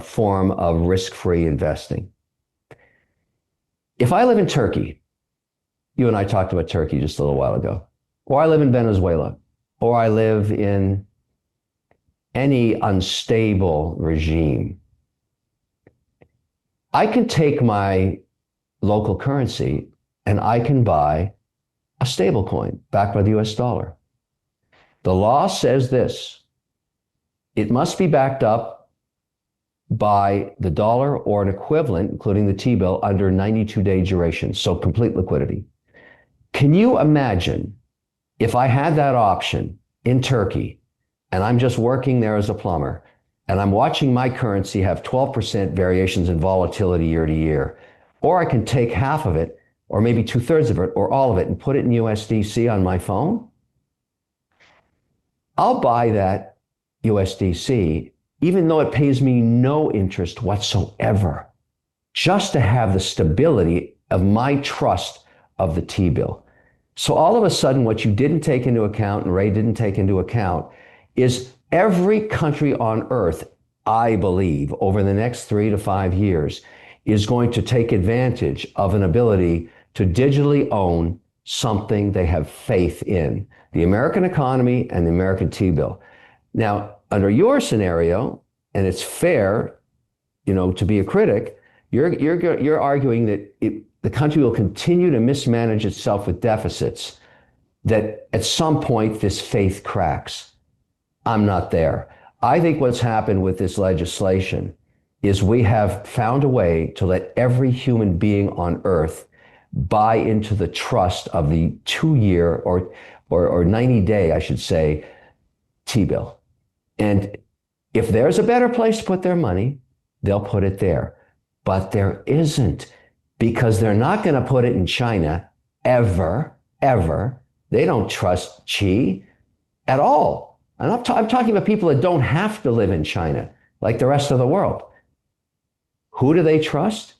Speaker 2: form of risk-free investing. If I live in Turkey, you and I talked about Turkey just a little while ago, or I live in Venezuela, or I live in any unstable regime, I can take my local currency and I can buy a stable coin backed by the US dollar. The law says this: it must be backed up by the dollar or an equivalent, including the T-bill, under 92-day duration, so complete liquidity. Can you imagine if I had that option in Turkey and I'm just working there as a plumber and I'm watching my currency have 12% variations in volatility year to year, or I can take half of it, or maybe 2/3 of it, or all of it, and put it in USDC on my phone? I'll buy that USDC, even though it pays me no interest whatsoever, just to have the stability of my trust of the T-bill. So all of a sudden, what you didn't take into account and Ray didn't take into account is every country on earth, I believe, over the next 3 to 5 years, is going to take advantage of an ability to digitally own something they have faith in, the American economy and the American T-bill. Now, under your scenario, and it's fair, to be a critic, you're arguing that the country will continue to mismanage itself with deficits, that at some point this faith cracks. I'm not there. I think what's happened with this legislation is we have found a way to let every human being on earth buy into the trust of the 2-year or 90-day, I should say, T-bill. And if there's a better place to put their money, they'll put it there. But there isn't, because they're not going to put it in China ever. They don't trust Xi at all. And I'm talking about people that don't have to live in China like the rest of the world. Who do they trust?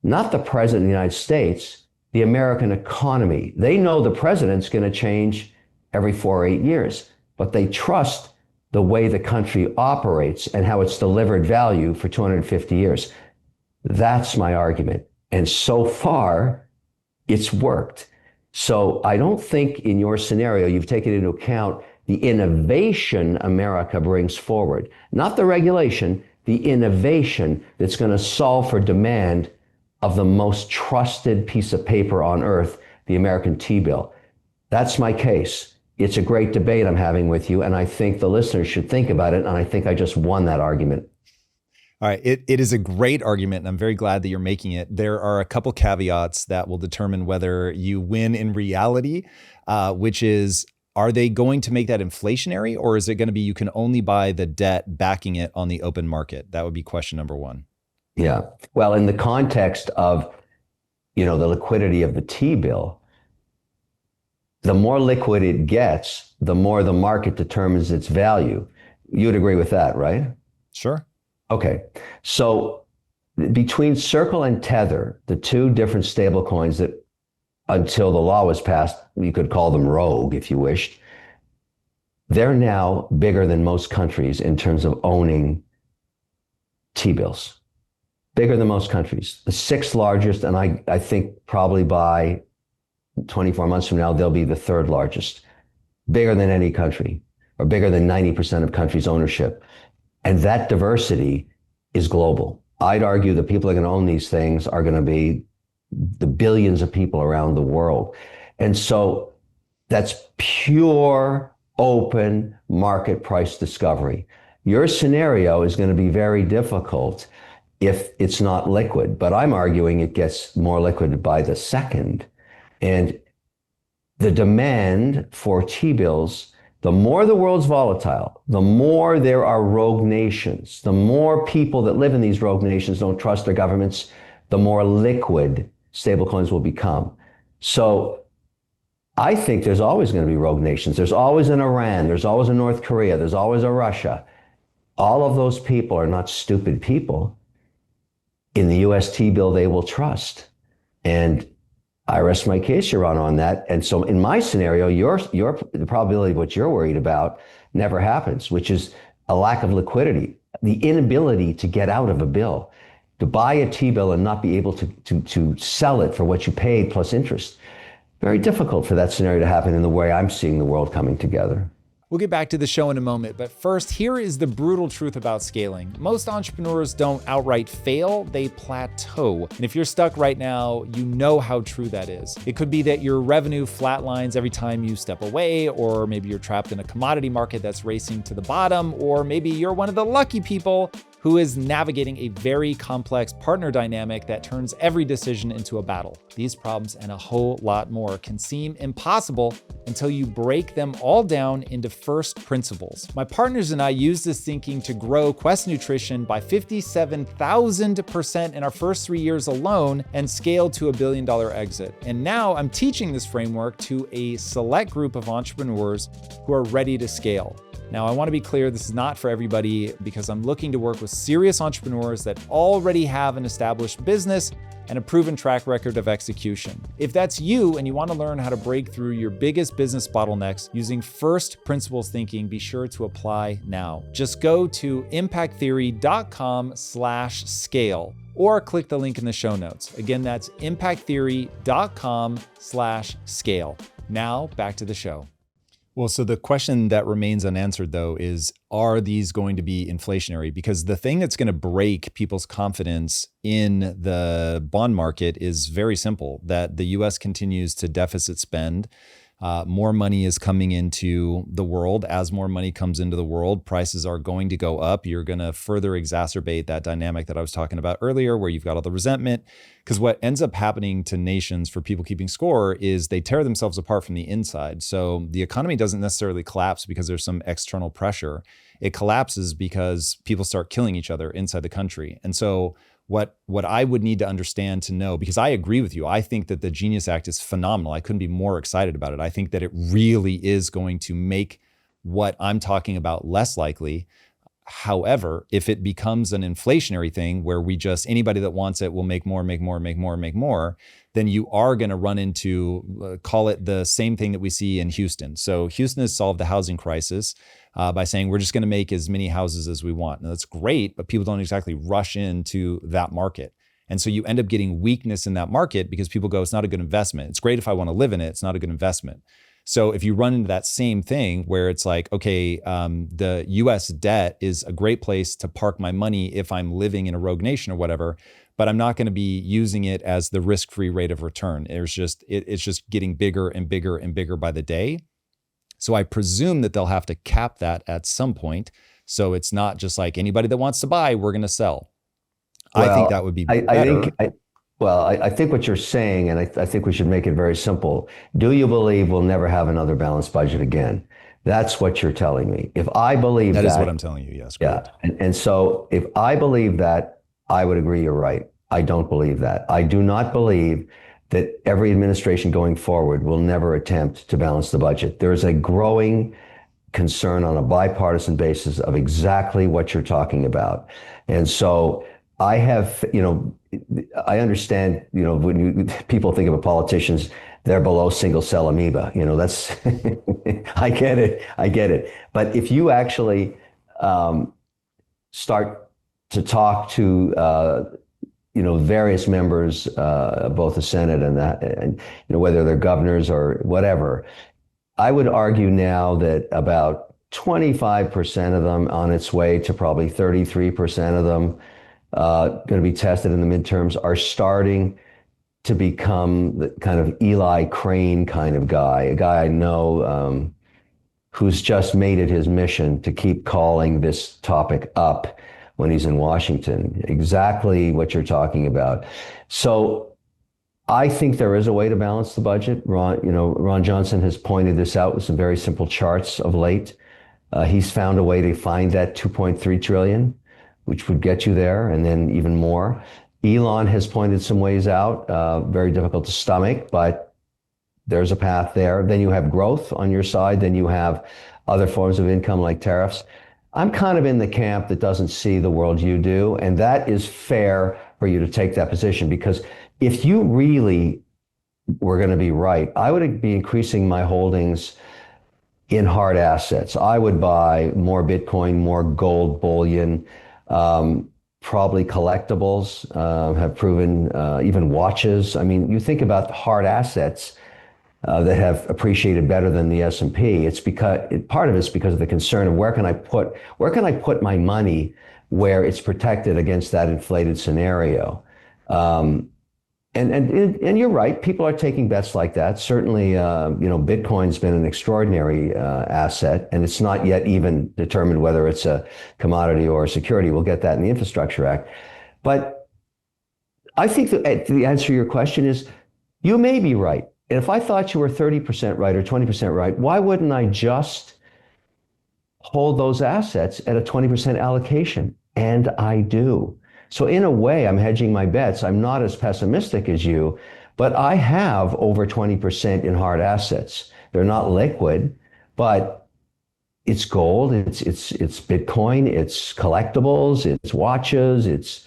Speaker 2: Not the president of the United States, the American economy. They know the president's going to change every 4 or 8 years, but they trust the way the country operates and how it's delivered value for 250 years. That's my argument. And so far, it's worked. So I don't think in your scenario, you've taken into account the innovation America brings forward, not the regulation, the innovation that's going to solve for demand of the most trusted piece of paper on earth, the American T-bill. That's my case. It's a great debate I'm having with you, and I think the listeners should think about it, and I think I just won that argument.
Speaker 1: All right. It is a great argument, and I'm very glad that you're making it. There are a couple caveats that will determine whether you win in reality, which is, are they going to make that inflationary, or is it going to be you can only buy the debt backing it on the open market? That would be question number one.
Speaker 2: Yeah. Well, in the context of, the liquidity of the T-bill, the more liquid it gets, the more the market determines its value. You'd agree with that, right?
Speaker 1: Sure.
Speaker 2: Okay. So between Circle and Tether, the two different stable coins that until the law was passed, you could call them rogue if you wished, they're now bigger than most countries in terms of owning T-bills. Bigger than most countries. The 6th largest, and I think probably by 24 months from now, they'll be the 3rd largest. Bigger than any country, or bigger than 90% of countries' ownership. And that diversity is global. I'd argue the people that are going to own these things are going to be the billions of people around the world. And so that's pure open market price discovery. Your scenario is going to be very difficult if it's not liquid, but I'm arguing it gets more liquid by the second. And the demand for T-bills, the more the world's volatile, the more there are rogue nations, the more people that live in these rogue nations don't trust their governments, the more liquid stablecoins will become. So I think there's always going to be rogue nations. There's always an Iran, there's always a North Korea, there's always a Russia. All of those people are not stupid people. In the US T-bill, they will trust. And I rest my case, Your Honor, on that. And so in my scenario, the probability of what you're worried about never happens, which is a lack of liquidity, the inability to get out of a bill, to buy a T-bill and not be able to sell it for what you paid plus interest. Very difficult for that scenario to happen in the way I'm seeing the world coming together.
Speaker 1: We'll get back to the show in a moment, but first, here is the brutal truth about scaling. Most entrepreneurs don't outright fail, they plateau. And if you're stuck right now, you know how true that is. It could be that your revenue flatlines every time you step away, or maybe you're trapped in a commodity market that's racing to the bottom, or maybe you're one of the lucky people who is navigating a very complex partner dynamic that turns every decision into a battle. These problems and a whole lot more can seem impossible until you break them all down into first principles. My partners and I used this thinking to grow Quest Nutrition by 57,000% in our first 3 years alone and scale to $1 billion exit. And now I'm teaching this framework to a select group of entrepreneurs who are ready to scale. Now, I want to be clear, this is not for everybody because I'm looking to work with serious entrepreneurs that already have an established business and a proven track record of execution. If that's you and you want to learn how to break through your biggest business bottlenecks using first principles thinking, be sure to apply now. Just go to impacttheory.com/scale or click the link in the show notes. Again, that's impacttheory.com/scale. Now back to the show. Well, so the question that remains unanswered, though, is are these going to be inflationary? Because the thing that's going to break people's confidence in the bond market is very simple, that the US continues to deficit spend. More money is coming into the world. As more money comes into the world, prices are going to go up. You're going to further exacerbate that dynamic that I was talking about earlier, where you've got all the resentment. Because what ends up happening to nations for people keeping score is they tear themselves apart from the inside. So the economy doesn't necessarily collapse because there's some external pressure. It collapses because people start killing each other inside the country. And so what I would need to understand to know, because I agree with you, I think that the Genius Act is phenomenal. I couldn't be more excited about it. I think that it really is going to make what I'm talking about less likely. However, if it becomes an inflationary thing where we just, anybody that wants it will make more, then you are going to run into, call it the same thing that we see in Houston. So Houston has solved the housing crisis by saying we're just going to make as many houses as we want. Now that's great, but people don't exactly rush into that market. And so you end up getting weakness in that market because people go, it's not a good investment. It's great if I want to live in it. It's not a good investment. So if you run into that same thing where it's like, okay, the US debt is a great place to park my money if I'm living in a rogue nation or whatever, but I'm not going to be using it as the risk-free rate of return. It's just getting bigger and bigger and bigger by the day. So I presume that they'll have to cap that at some point. So it's not just like anybody that wants to buy, we're going to sell. Well, I think that would be better.
Speaker 2: I think what you're saying, and I think we should make it very simple. Do you believe we'll never have another balanced budget again? That's what you're telling me. If I believe that
Speaker 1: is what I'm telling you, yes. Correct.
Speaker 2: Yeah. And so if I believe that, I would agree you're right. I don't believe that. I do not believe that every administration going forward will never attempt to balance the budget. There is a growing concern on a bipartisan basis of exactly what you're talking about. And so I have, I understand, when people think of politicians, they're below single cell amoeba. That's, I get it. But if you actually start to talk to, various members of both the Senate and whether they're governors or whatever, I would argue now that about 25% of them on its way to probably 33% of them going to be tested in the midterms are starting to become the kind of Eli Crane kind of guy, a guy I know who's just made it his mission to keep calling this topic up when he's in Washington. Exactly what you're talking about. So I think there is a way to balance the budget. Ron Johnson has pointed this out with some very simple charts of late. He's found a way to find that 2.3 trillion, which would get you there, and then even more. Elon has pointed some ways out, very difficult to stomach, but there's a path there. Then you have growth on your side. Then you have other forms of income like tariffs. I'm kind of in the camp that doesn't see the world you do, and that is fair for you to take that position, because if you really were going to be right, I would be increasing my holdings in hard assets. I would buy more Bitcoin, more gold bullion, probably collectibles, have proven, even watches. I mean, you think about the hard assets that have appreciated better than the S&P. It's because part of it's because of the concern of where can I put my money where it's protected against that inflated scenario. And you're right. People are taking bets like that. Certainly, Bitcoin's been an extraordinary asset, and it's not yet even determined whether it's a commodity or a security. We'll get that in the Infrastructure Act. But I think the answer to your question is you may be right. And if I thought you were 30% right or 20% right, why wouldn't I just hold those assets at a 20% allocation? And I do. So in a way, I'm hedging my bets. I'm not as pessimistic as you, but I have over 20% in hard assets. They're not liquid, but it's gold, it's Bitcoin, it's collectibles, it's watches, it's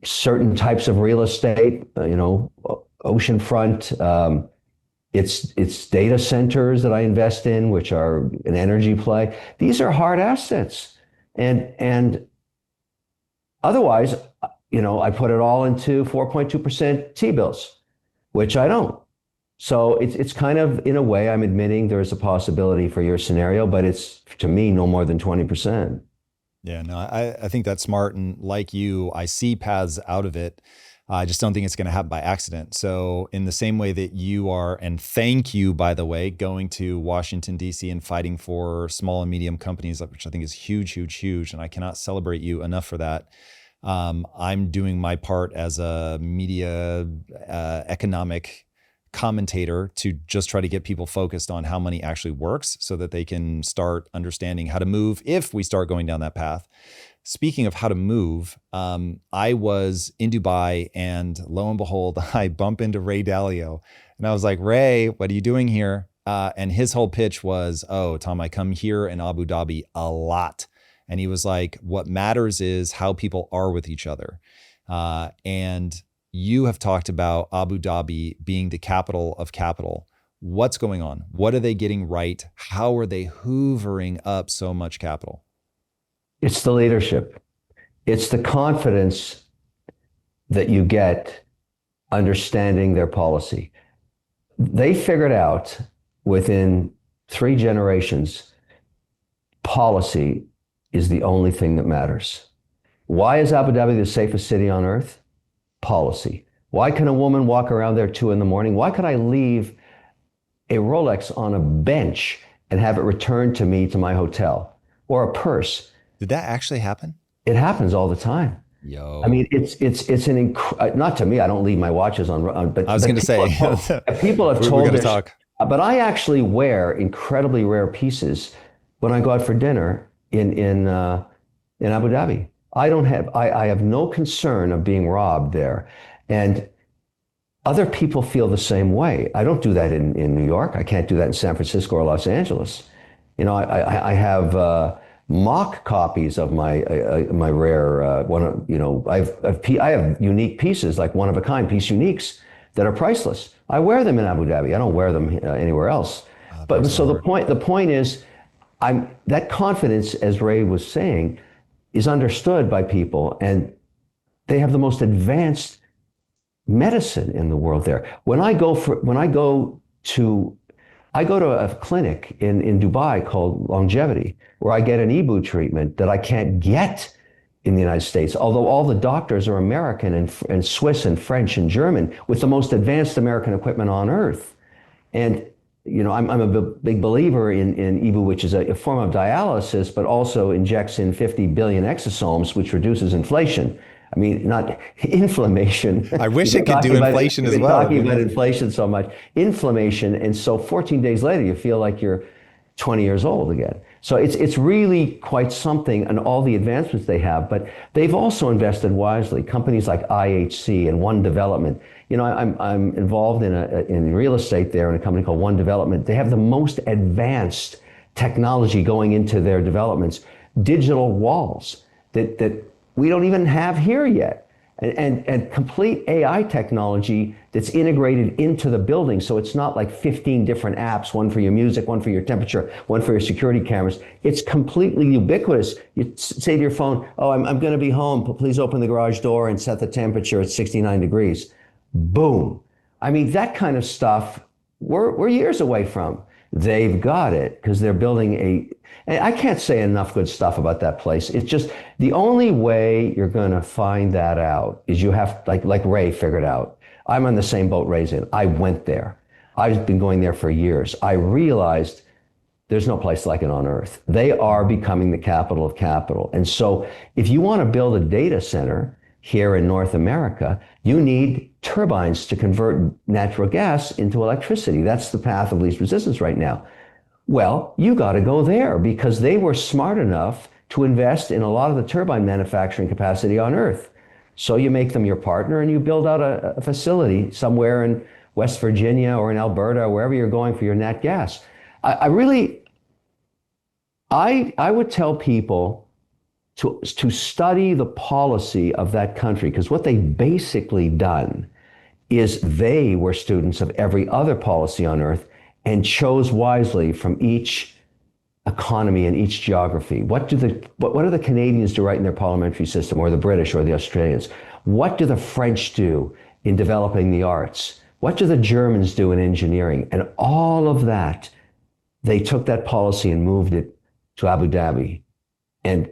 Speaker 2: certain types of real estate, oceanfront. It's data centers that I invest in, which are an energy play. These are hard assets, and otherwise, I put it all into 4.2% T-bills, which I don't. So it's kind of, in a way, I'm admitting there's a possibility for your scenario, but it's, to me, no more than 20%.
Speaker 1: Yeah, no, I think that's smart. And like you, I see paths out of it. I just don't think it's going to happen by accident. So in the same way that you are, and thank you, by the way, going to Washington, D.C. and fighting for small and medium companies, which I think is huge, huge, huge. And I cannot celebrate you enough for that. I'm doing my part as a media economic commentator to just try to get people focused on how money actually works so that they can start understanding how to move if we start going down that path. Speaking of how to move, I was in Dubai and lo and behold, I bump into Ray Dalio and I was like, Ray, what are you doing here? And his whole pitch was, oh, Tom, I come here in Abu Dhabi a lot. And he was like, what matters is how people are with each other. And you have talked about Abu Dhabi being the capital of capital. What's going on? What are they getting right? How are they hoovering up so much capital?
Speaker 2: It's the leadership. It's the confidence that you get understanding their policy. They figured out within 3 generations, policy is the only thing that matters. Why is Abu Dhabi the safest city on earth? Policy. Why can a woman walk around there 2 a.m? Why could I leave a Rolex on a bench and have it returned to me to my hotel? Or a purse?
Speaker 1: Did that actually happen?
Speaker 2: It happens all the time.
Speaker 1: Yo.
Speaker 2: I mean, it's not to me. I don't leave my watches on, but
Speaker 1: I was going to say,
Speaker 2: people have told
Speaker 1: we're going to
Speaker 2: us,
Speaker 1: talk.
Speaker 2: But I actually wear incredibly rare pieces when I go out for dinner in Abu Dhabi. I have no concern of being robbed there. And other people feel the same way. I don't do that in New York. I can't do that in San Francisco or Los Angeles. I have mock copies of my rare I have unique pieces, like one of a kind piece uniques that are priceless. I wear them in Abu Dhabi. I don't wear them anywhere else. But so the point is, that confidence, as Ray was saying, is understood by people, and they have the most advanced medicine in the world there. I go to a clinic in Dubai called Longevity, where I get an EBU treatment that I can't get in the United States, although all the doctors are American and Swiss and French and German with the most advanced American equipment on earth. And I'm a big believer in EBU, which is a form of dialysis, but also injects in 50 billion exosomes, which reduces inflation. I mean, not inflammation.
Speaker 1: I wish it could do inflation as well.
Speaker 2: Talking about inflation so much, inflammation, and so 14 days later you feel like you're 20 years old again. So it's really quite something, and all the advancements they have. But they've also invested wisely. Companies like IHC and One Development. I'm involved in real estate there in a company called One Development. They have the most advanced technology going into their developments, digital walls that we don't even have here yet. And complete AI technology that's integrated into the building. So it's not like 15 different apps, one for your music, one for your temperature, one for your security cameras. It's completely ubiquitous. You say to your phone, oh, I'm going to be home. Please open the garage door and set the temperature at 69 degrees. Boom. I mean, that kind of stuff, we're years away from. They've got it because they're building and I can't say enough good stuff about that place. It's just the only way you're going to find that out is you have, like Ray figured out. I'm on the same boat Ray's in. I went there. I've been going there for years. I realized there's no place like it on earth. They are becoming the capital of capital. And so if you want to build a data center here in North America, you need turbines to convert natural gas into electricity. That's the path of least resistance right now. Well, you got to go there because they were smart enough to invest in a lot of the turbine manufacturing capacity on Earth. So you make them your partner and you build out a facility somewhere in West Virginia or in Alberta, or wherever you're going for your nat gas. I would tell people to study the policy of that country, because what they've basically done is they were students of every other policy on earth and chose wisely from each economy and each geography. What do the Canadians do right in their parliamentary system, or the British or the Australians? What do the French do in developing the arts? What do the Germans do in engineering? And all of that, they took that policy and moved it to Abu Dhabi. And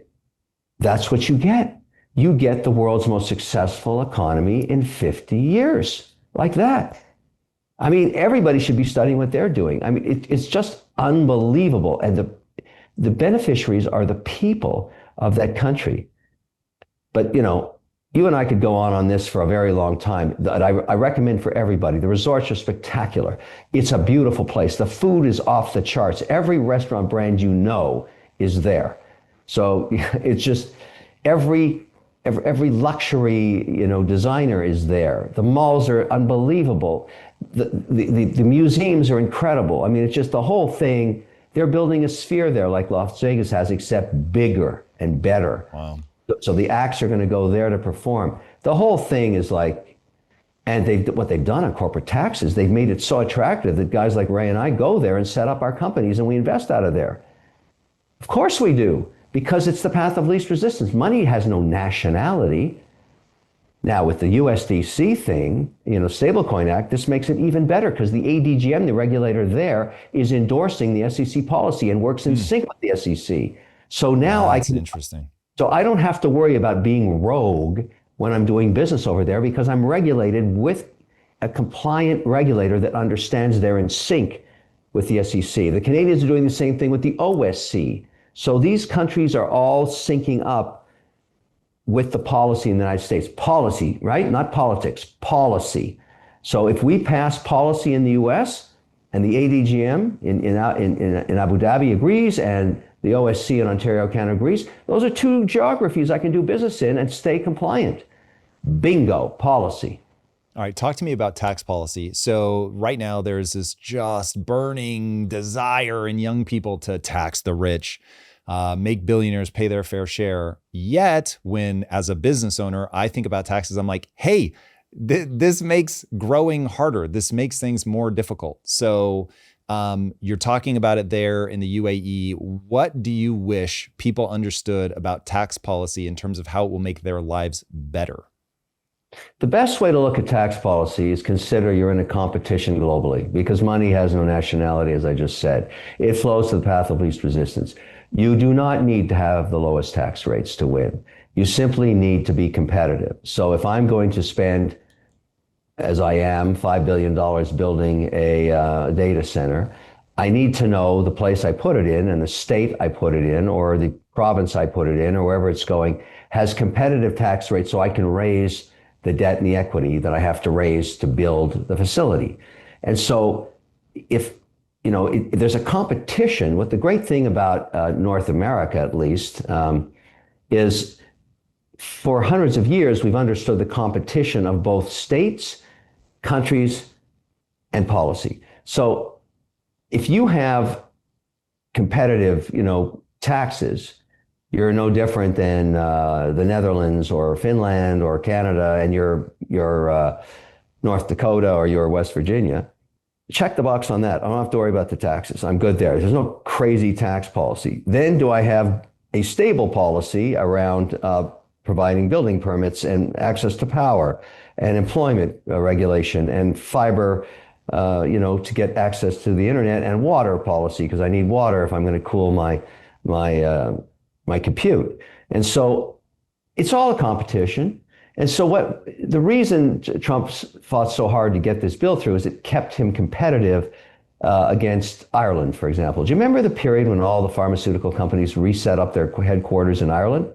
Speaker 2: that's what you get. You get the world's most successful economy in 50 years, like that. I mean, everybody should be studying what they're doing. I mean, it's just unbelievable. And the beneficiaries are the people of that country. But, you and I could go on this for a very long time. I recommend for everybody. The resorts are spectacular. It's a beautiful place. The food is off the charts. Every restaurant brand is there. So it's just every luxury, designer is there. The malls are unbelievable. The museums are incredible. I mean, it's just the whole thing. They're building a sphere there like Las Vegas has, except bigger and better.
Speaker 1: Wow.
Speaker 2: So the acts are going to go there to perform. The whole thing is like, and what they've done on corporate taxes, they've made it so attractive that guys like Ray and I go there and set up our companies and we invest out of there. Of course we do, because it's the path of least resistance. Money has no nationality. Now with the USDC thing, Stablecoin Act, this makes it even better, because the ADGM, the regulator there, is endorsing the SEC policy and works in sync with the SEC. So now
Speaker 1: that's interesting.
Speaker 2: So I don't have to worry about being rogue when I'm doing business over there, because I'm regulated with a compliant regulator that understands they're in sync with the SEC. The Canadians are doing the same thing with the OSC. So these countries are all syncing up with the policy in the United States. Policy, right? Not politics, policy. So if we pass policy in the US and the ADGM in Abu Dhabi agrees, and the OSC in Ontario, Canada agrees, those are two geographies I can do business in and stay compliant. Bingo, policy.
Speaker 1: All right, talk to me about tax policy. So right now there's this just burning desire in young people to tax the rich, make billionaires pay their fair share. Yet when, as a business owner, I think about taxes, I'm like, hey, this makes growing harder. This makes things more difficult. So you're talking about it there in the UAE. What do you wish people understood about tax policy in terms of how it will make their lives better?
Speaker 2: The best way to look at tax policy is consider you're in a competition globally, because money has no nationality, as I just said. It flows to the path of least resistance. You do not need to have the lowest tax rates to win. You simply need to be competitive. So if I'm going to spend, as I am, $5 billion building a data center, I need to know the place I put it in and the state I put it in, or the province I put it in, or wherever it's going, has competitive tax rates, so I can raise the debt and the equity that I have to raise to build the facility. And so if there's a competition, what the great thing about North America, at least, is for hundreds of years, we've understood the competition of both states, countries, and policy. So if you have competitive, taxes, you're no different than the Netherlands or Finland or Canada, and you're North Dakota or you're West Virginia. Check the box on that. I don't have to worry about the taxes. I'm good there. There's no crazy tax policy. Then do I have a stable policy around providing building permits and access to power and employment regulation and fiber, to get access to the internet, and water policy, because I need water if I'm going to cool my compute. And so it's all a competition. And so the reason Trump fought so hard to get this bill through is it kept him competitive against Ireland, for example. Do you remember the period when all the pharmaceutical companies reset up their headquarters in Ireland?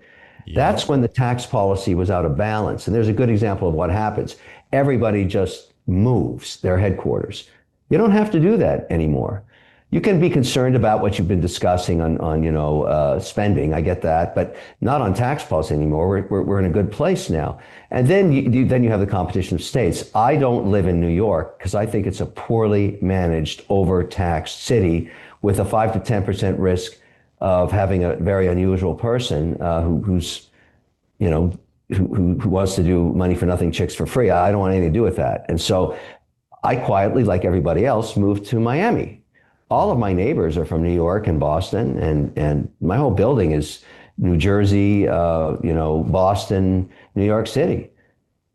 Speaker 2: Yeah. That's when the tax policy was out of balance. And there's a good example of what happens. Everybody just moves their headquarters. You don't have to do that anymore. You can be concerned about what you've been discussing on spending. I get that, but not on tax policy anymore. We're in a good place now. And then you have the competition of states. I don't live in New York because I think it's a poorly managed, overtaxed city with a 5 to 10% risk of having a very unusual person who's, you know, who wants to do money for nothing, chicks for free. I don't want anything to do with that. And so I quietly, like everybody else, moved to Miami. All of my neighbors are from New York and Boston, and my whole building is New Jersey, Boston, New York City.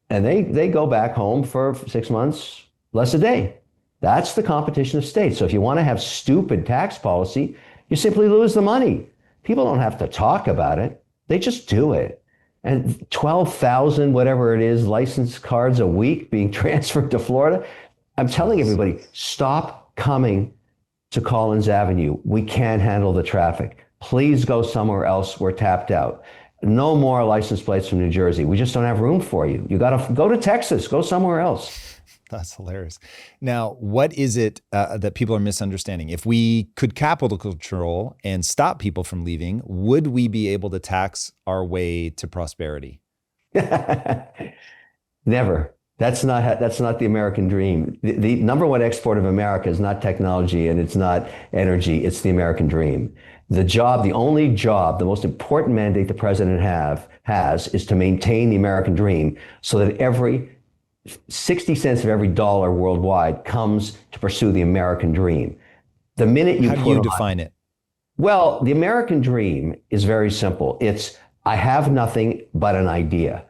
Speaker 2: And they go back home for 6 months, less a day. That's the competition of states. So if you want to have stupid tax policy, you simply lose the money. People don't have to talk about it. They just do it. And 12,000, whatever it is, license cards a week being transferred to Florida. I'm telling everybody, stop coming to Collins Avenue. We can't handle the traffic. Please go somewhere else. We're tapped out. No more license plates from New Jersey. We just don't have room for you. You got to go to Texas. Go somewhere else.
Speaker 1: That's hilarious. Now, what is it that people are misunderstanding? If we could capital control and stop people from leaving, would we be able to tax our way to prosperity?
Speaker 2: Never. That's not the American dream. The number one export of America is not technology and it's not energy. It's the American dream. The only job, the most important mandate the president has is to maintain the American dream so that every 60 cents of every dollar worldwide comes to pursue the American dream. The minute you
Speaker 1: How do you define it?
Speaker 2: Well, the American dream is very simple. It's, I have nothing but an idea.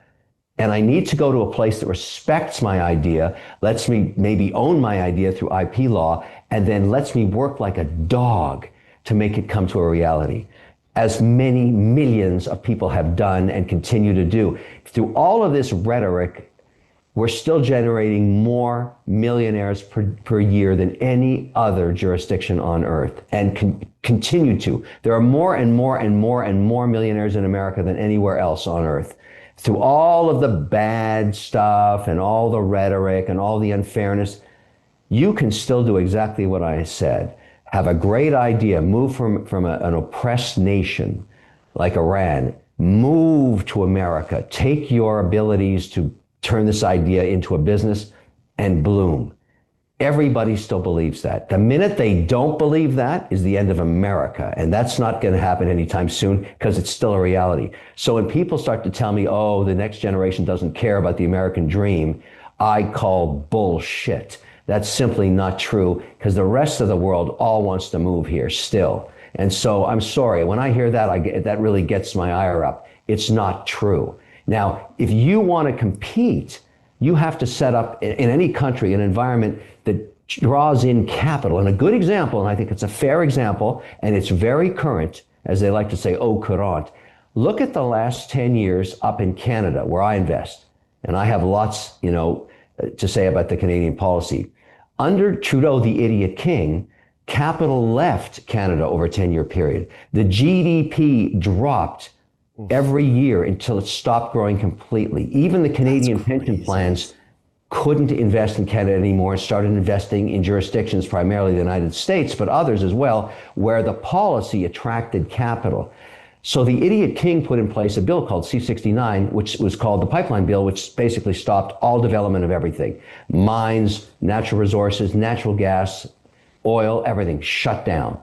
Speaker 2: And I need to go to a place that respects my idea, lets me maybe own my idea through IP law, and then lets me work like a dog to make it come to a reality, as many millions of people have done and continue to do. Through all of this rhetoric, we're still generating more millionaires per year than any other jurisdiction on earth, and continue to. There are more and more and more and more millionaires in America than anywhere else on earth. Through all of the bad stuff and all the rhetoric and all the unfairness, you can still do exactly what I said. Have a great idea, move from an oppressed nation like Iran, move to America, take your abilities to turn this idea into a business and bloom. Everybody still believes that. The minute they don't believe that is the end of America. And that's not going to happen anytime soon because it's still a reality. So when people start to tell me, oh, the next generation doesn't care about the American dream, I call bullshit. That's simply not true because the rest of the world all wants to move here still. And so I'm sorry, when I hear that, that really gets my ire up. It's not true. Now, if you want to compete, you have to set up in any country an environment that draws in capital. And a good example, and I think it's a fair example, and it's very current, as they like to say, au courant. Look at the last 10 years up in Canada, where I invest. And I have lots, to say about the Canadian policy. Under Trudeau, the idiot king, capital left Canada over a 10-year period. The GDP dropped every year until it stopped growing completely. Even the Canadian pension plans couldn't invest in Canada anymore and started investing in jurisdictions, primarily the United States, but others as well, where the policy attracted capital. So the idiot king put in place a bill called C-69, which was called the Pipeline Bill, which basically stopped all development of everything. Mines, natural resources, natural gas, oil, everything shut down.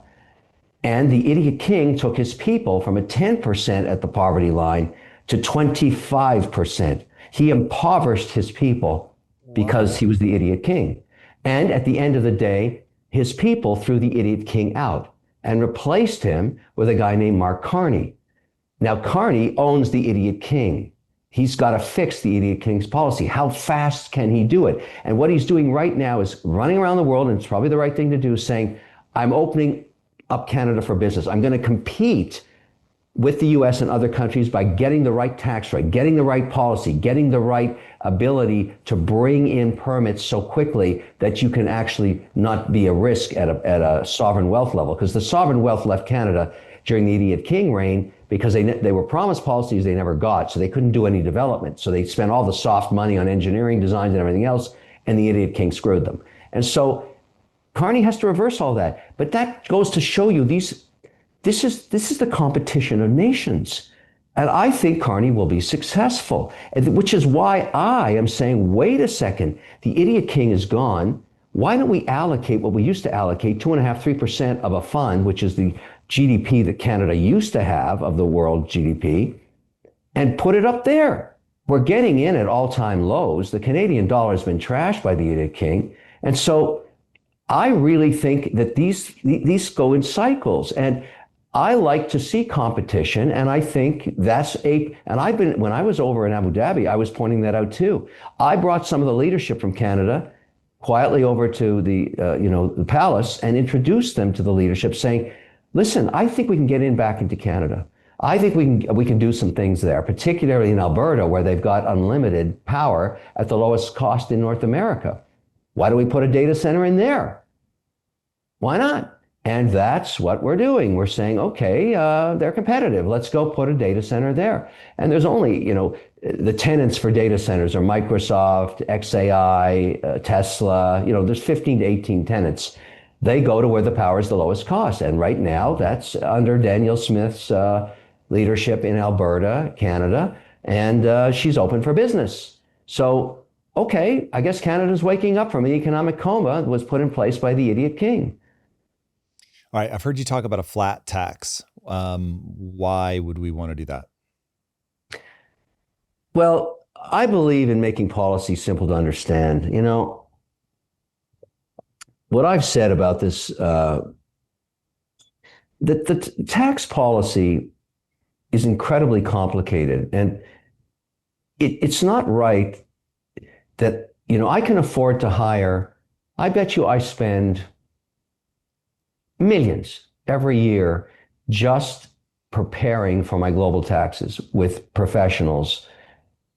Speaker 2: And the idiot king took his people from a 10% at the poverty line to 25%. He impoverished his people because he was the idiot king. And at the end of the day, his people threw the idiot king out and replaced him with a guy named Mark Carney. Now, Carney owns the idiot king. He's got to fix the idiot king's policy. How fast can he do it? And what he's doing right now is running around the world, and it's probably the right thing to do, saying, I'm opening up Canada for business. I'm going to compete with the US and other countries by getting the right tax rate, getting the right policy, getting the right ability to bring in permits so quickly that you can actually not be a risk at a sovereign wealth level. Because the sovereign wealth left Canada during the idiot king reign because they were promised policies they never got, so they couldn't do any development. So they spent all the soft money on engineering designs and everything else, and the idiot king screwed them. And so Carney has to reverse all that. But that goes to show you this is the competition of nations. And I think Carney will be successful, which is why I am saying, wait a second, the idiot king is gone. Why don't we allocate what we used to allocate, 2.5%, 3% of a fund, which is the GDP that Canada used to have of the world GDP and put it up there. We're getting in at all-time lows. The Canadian dollar has been trashed by the Idiot King. And so I really think that these go in cycles. And I like to see competition, and I think when I was over in Abu Dhabi, I was pointing that out too. I brought some of the leadership from Canada quietly over to the palace and introduced them to the leadership, saying, listen, I think we can get back into Canada. I think we can do some things there, particularly in Alberta, where they've got unlimited power at the lowest cost in North America. Why don't we put a data center in there? Why not? And that's what we're doing. We're saying, okay, they're competitive. Let's go put a data center there. And there's only, the tenants for data centers are Microsoft, XAI, Tesla. There's 15 to 18 tenants. They go to where the power is the lowest cost. And right now, that's under Danielle Smith's leadership in Alberta, Canada. And she's open for business. So, okay, I guess Canada's waking up from an economic coma that was put in place by the Idiot King.
Speaker 1: All right, I've heard you talk about a flat tax. Why would we want to do that?
Speaker 2: Well, I believe in making policy simple to understand. What I've said about this, that the tax policy is incredibly complicated, and it's not right that, I can afford to hire, I bet you I spend millions every year just preparing for my global taxes with professionals,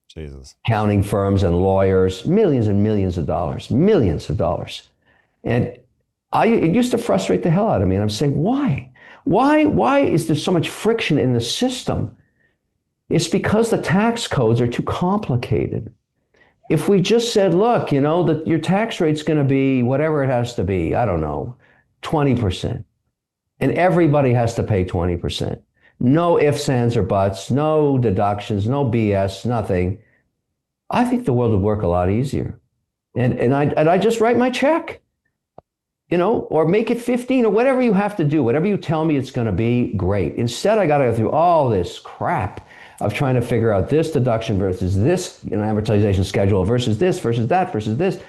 Speaker 1: Jesus,
Speaker 2: accounting firms and lawyers, millions and millions of dollars. And it used to frustrate the hell out of me. And I'm saying, why? Why is there so much friction in the system? It's because the tax codes are too complicated. If we just said, look, that your tax rate's going to be whatever it has to be, I don't know, 20%. And everybody has to pay 20%. No ifs, ands, or buts, no deductions, no BS, nothing. I think the world would work a lot easier. And I just write my check, or make it 15 or whatever you have to do, whatever you tell me it's going to be, great. Instead, I got to go through all this crap of trying to figure out this deduction versus this, amortization schedule versus this, versus that, versus this.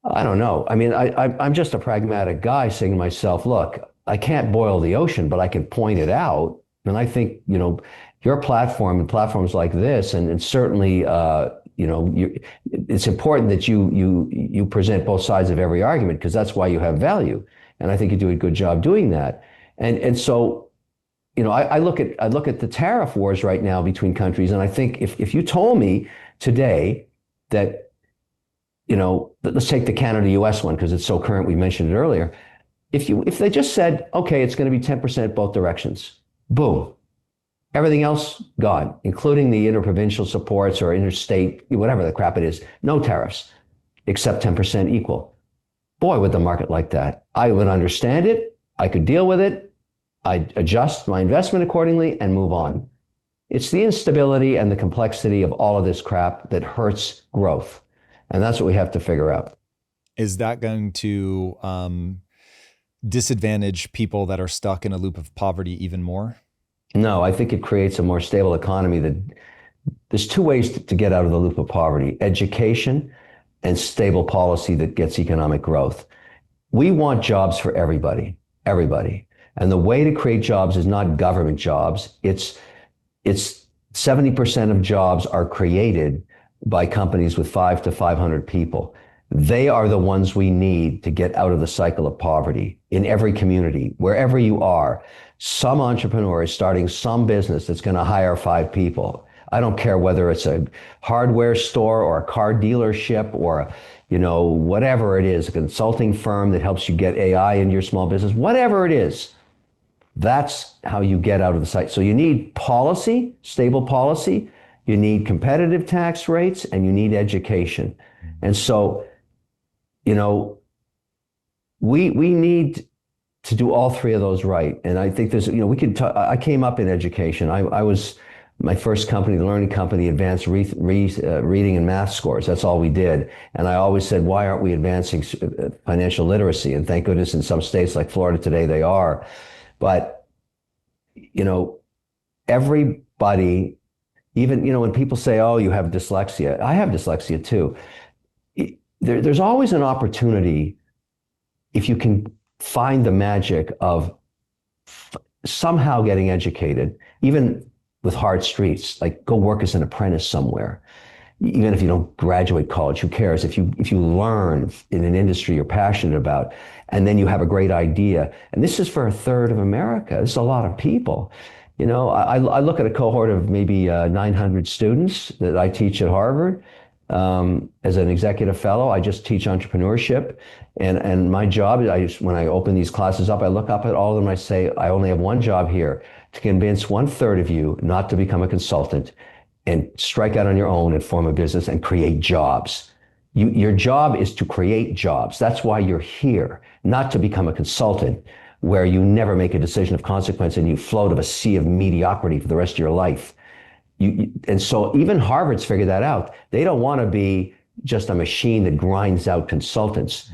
Speaker 2: I don't know. I mean, I'm just a pragmatic guy saying to myself, look, I can't boil the ocean, but I can point it out. And I think, your platform and platforms like this, and certainly, it's important that you present both sides of every argument, because that's why you have value. And I think you do a good job doing that. And so, I look at the tariff wars right now between countries, and I think if you told me today that, let's take the Canada-US one because it's so current, we mentioned it earlier. If they just said, okay, it's going to be 10% both directions, boom. Everything else gone, including the interprovincial supports or interstate, whatever the crap it is, no tariffs, except 10% equal. Boy, would the market like that. I would understand it. I could deal with it. I'd adjust my investment accordingly and move on. It's the instability and the complexity of all of this crap that hurts growth. And that's what we have to figure out.
Speaker 1: Is that going to disadvantage people that are stuck in a loop of poverty even more?
Speaker 2: No, I think it creates a more stable economy. There's two ways to get out of the loop of poverty: education and stable policy that gets economic growth. We want jobs for everybody. And the way to create jobs is not government jobs. It's 70% of jobs are created by companies with 5 to 500 people. They are the ones we need to get out of the cycle of poverty in every community, wherever you are. Some entrepreneur is starting some business that's going to hire 5 people. I don't care whether it's a hardware store or a car dealership or, whatever it is, a consulting firm that helps you get AI into your small business, whatever it is. That's how you get out of the cycle. So you need policy, stable policy. You need competitive tax rates, and you need education. And so, we need to do all three of those right. And I think there's, I came up in education. I was, my first company, the learning company, advanced reading and math scores. That's all we did. And I always said, why aren't we advancing financial literacy? And thank goodness in some states like Florida today, they are. But, you know, everybody, even, when people say, oh, you have dyslexia, I have dyslexia too. There's always an opportunity if you can find the magic of somehow getting educated, even with hard streets, like go work as an apprentice somewhere. Even if you don't graduate college, who cares? If you learn in an industry you're passionate about, and then you have a great idea, and this is for a third of America. This is a lot of people. I look at a cohort of maybe 900 students that I teach at Harvard. As an executive fellow, I just teach entrepreneurship, and my job is when I open these classes up, I look up at all of them. I say, I only have one job here: to convince 1/3 of you not to become a consultant and strike out on your own and form a business and create jobs. Your job is to create jobs. That's why you're here, not to become a consultant where you never make a decision of consequence and you float of a sea of mediocrity for the rest of your life. And so even Harvard's figured that out. They don't want to be just a machine that grinds out consultants.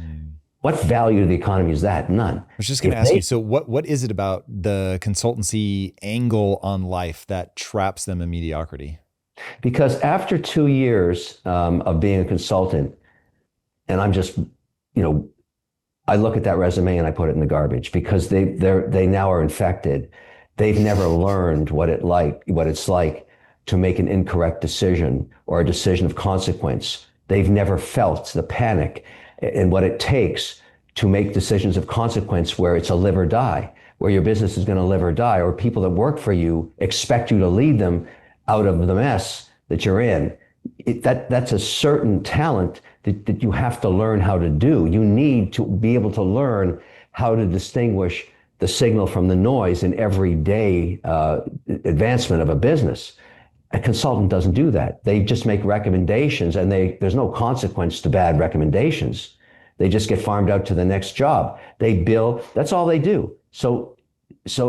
Speaker 2: What value to the economy is that? None.
Speaker 1: I was just going to ask you, so what is it about the consultancy angle on life that traps them in mediocrity?
Speaker 2: Because after 2 years of being a consultant, and I'm just, I look at that resume and I put it in the garbage because they now are infected. They've never learned what it's like to make an incorrect decision or a decision of consequence. They've never felt the panic and what it takes to make decisions of consequence where it's a live or die, where your business is going to live or die, or people that work for you expect you to lead them out of the mess that you're in. That's a certain talent that you have to learn how to do. You need to be able to learn how to distinguish the signal from the noise in everyday advancement of a business. A consultant doesn't do that. They just make recommendations, and there's no consequence to bad recommendations. They just get farmed out to the next job. They bill. That's all they do. So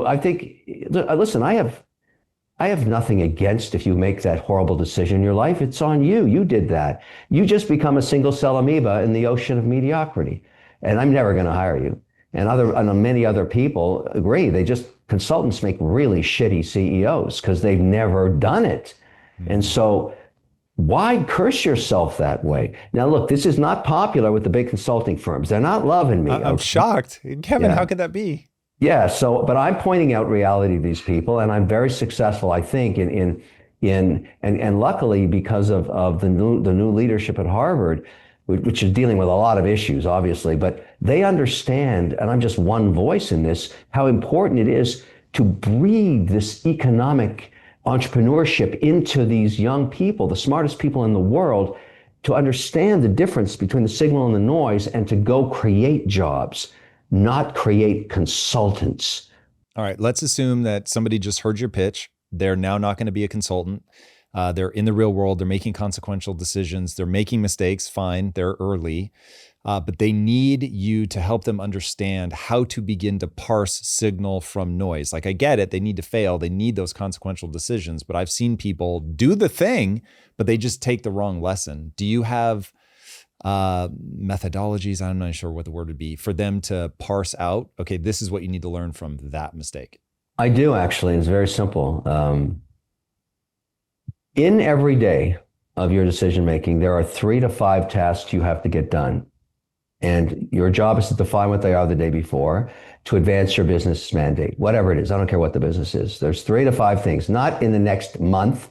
Speaker 2: I think, listen, I have nothing against if you make that horrible decision in your life. It's on you. You did that. You just become a single cell amoeba in the ocean of mediocrity. And I'm never going to hire you. And many other people agree. Consultants make really shitty CEOs because they've never done it. And so why curse yourself that way? Now, look, this is not popular with the big consulting firms. They're not loving me.
Speaker 1: I'm shocked. Kevin, how could that be?
Speaker 2: Yeah. But I'm pointing out reality to these people, and I'm very successful, I think, and luckily because of the new leadership at Harvard, which is dealing with a lot of issues, obviously, but they understand, and I'm just one voice in this, how important it is to breed this economic entrepreneurship into these young people, the smartest people in the world, to understand the difference between the signal and the noise and to go create jobs, not create consultants.
Speaker 1: All right, let's assume that somebody just heard your pitch. They're now not going to be a consultant. They're in the real world. They're making consequential decisions. They're making mistakes. Fine, they're early. But they need you to help them understand how to begin to parse signal from noise. Like, I get it. They need to fail. They need those consequential decisions. But I've seen people do the thing, but they just take the wrong lesson. Do you have methodologies, I'm not sure what the word would be, for them to parse out, okay, this is what you need to learn from that mistake?
Speaker 2: I do, actually. It's very simple. In every day of your decision making, there are 3 to 5 tasks you have to get done. And your job is to define what they are the day before to advance your business mandate, whatever it is. I don't care what the business is. There's 3 to 5 things, not in the next month,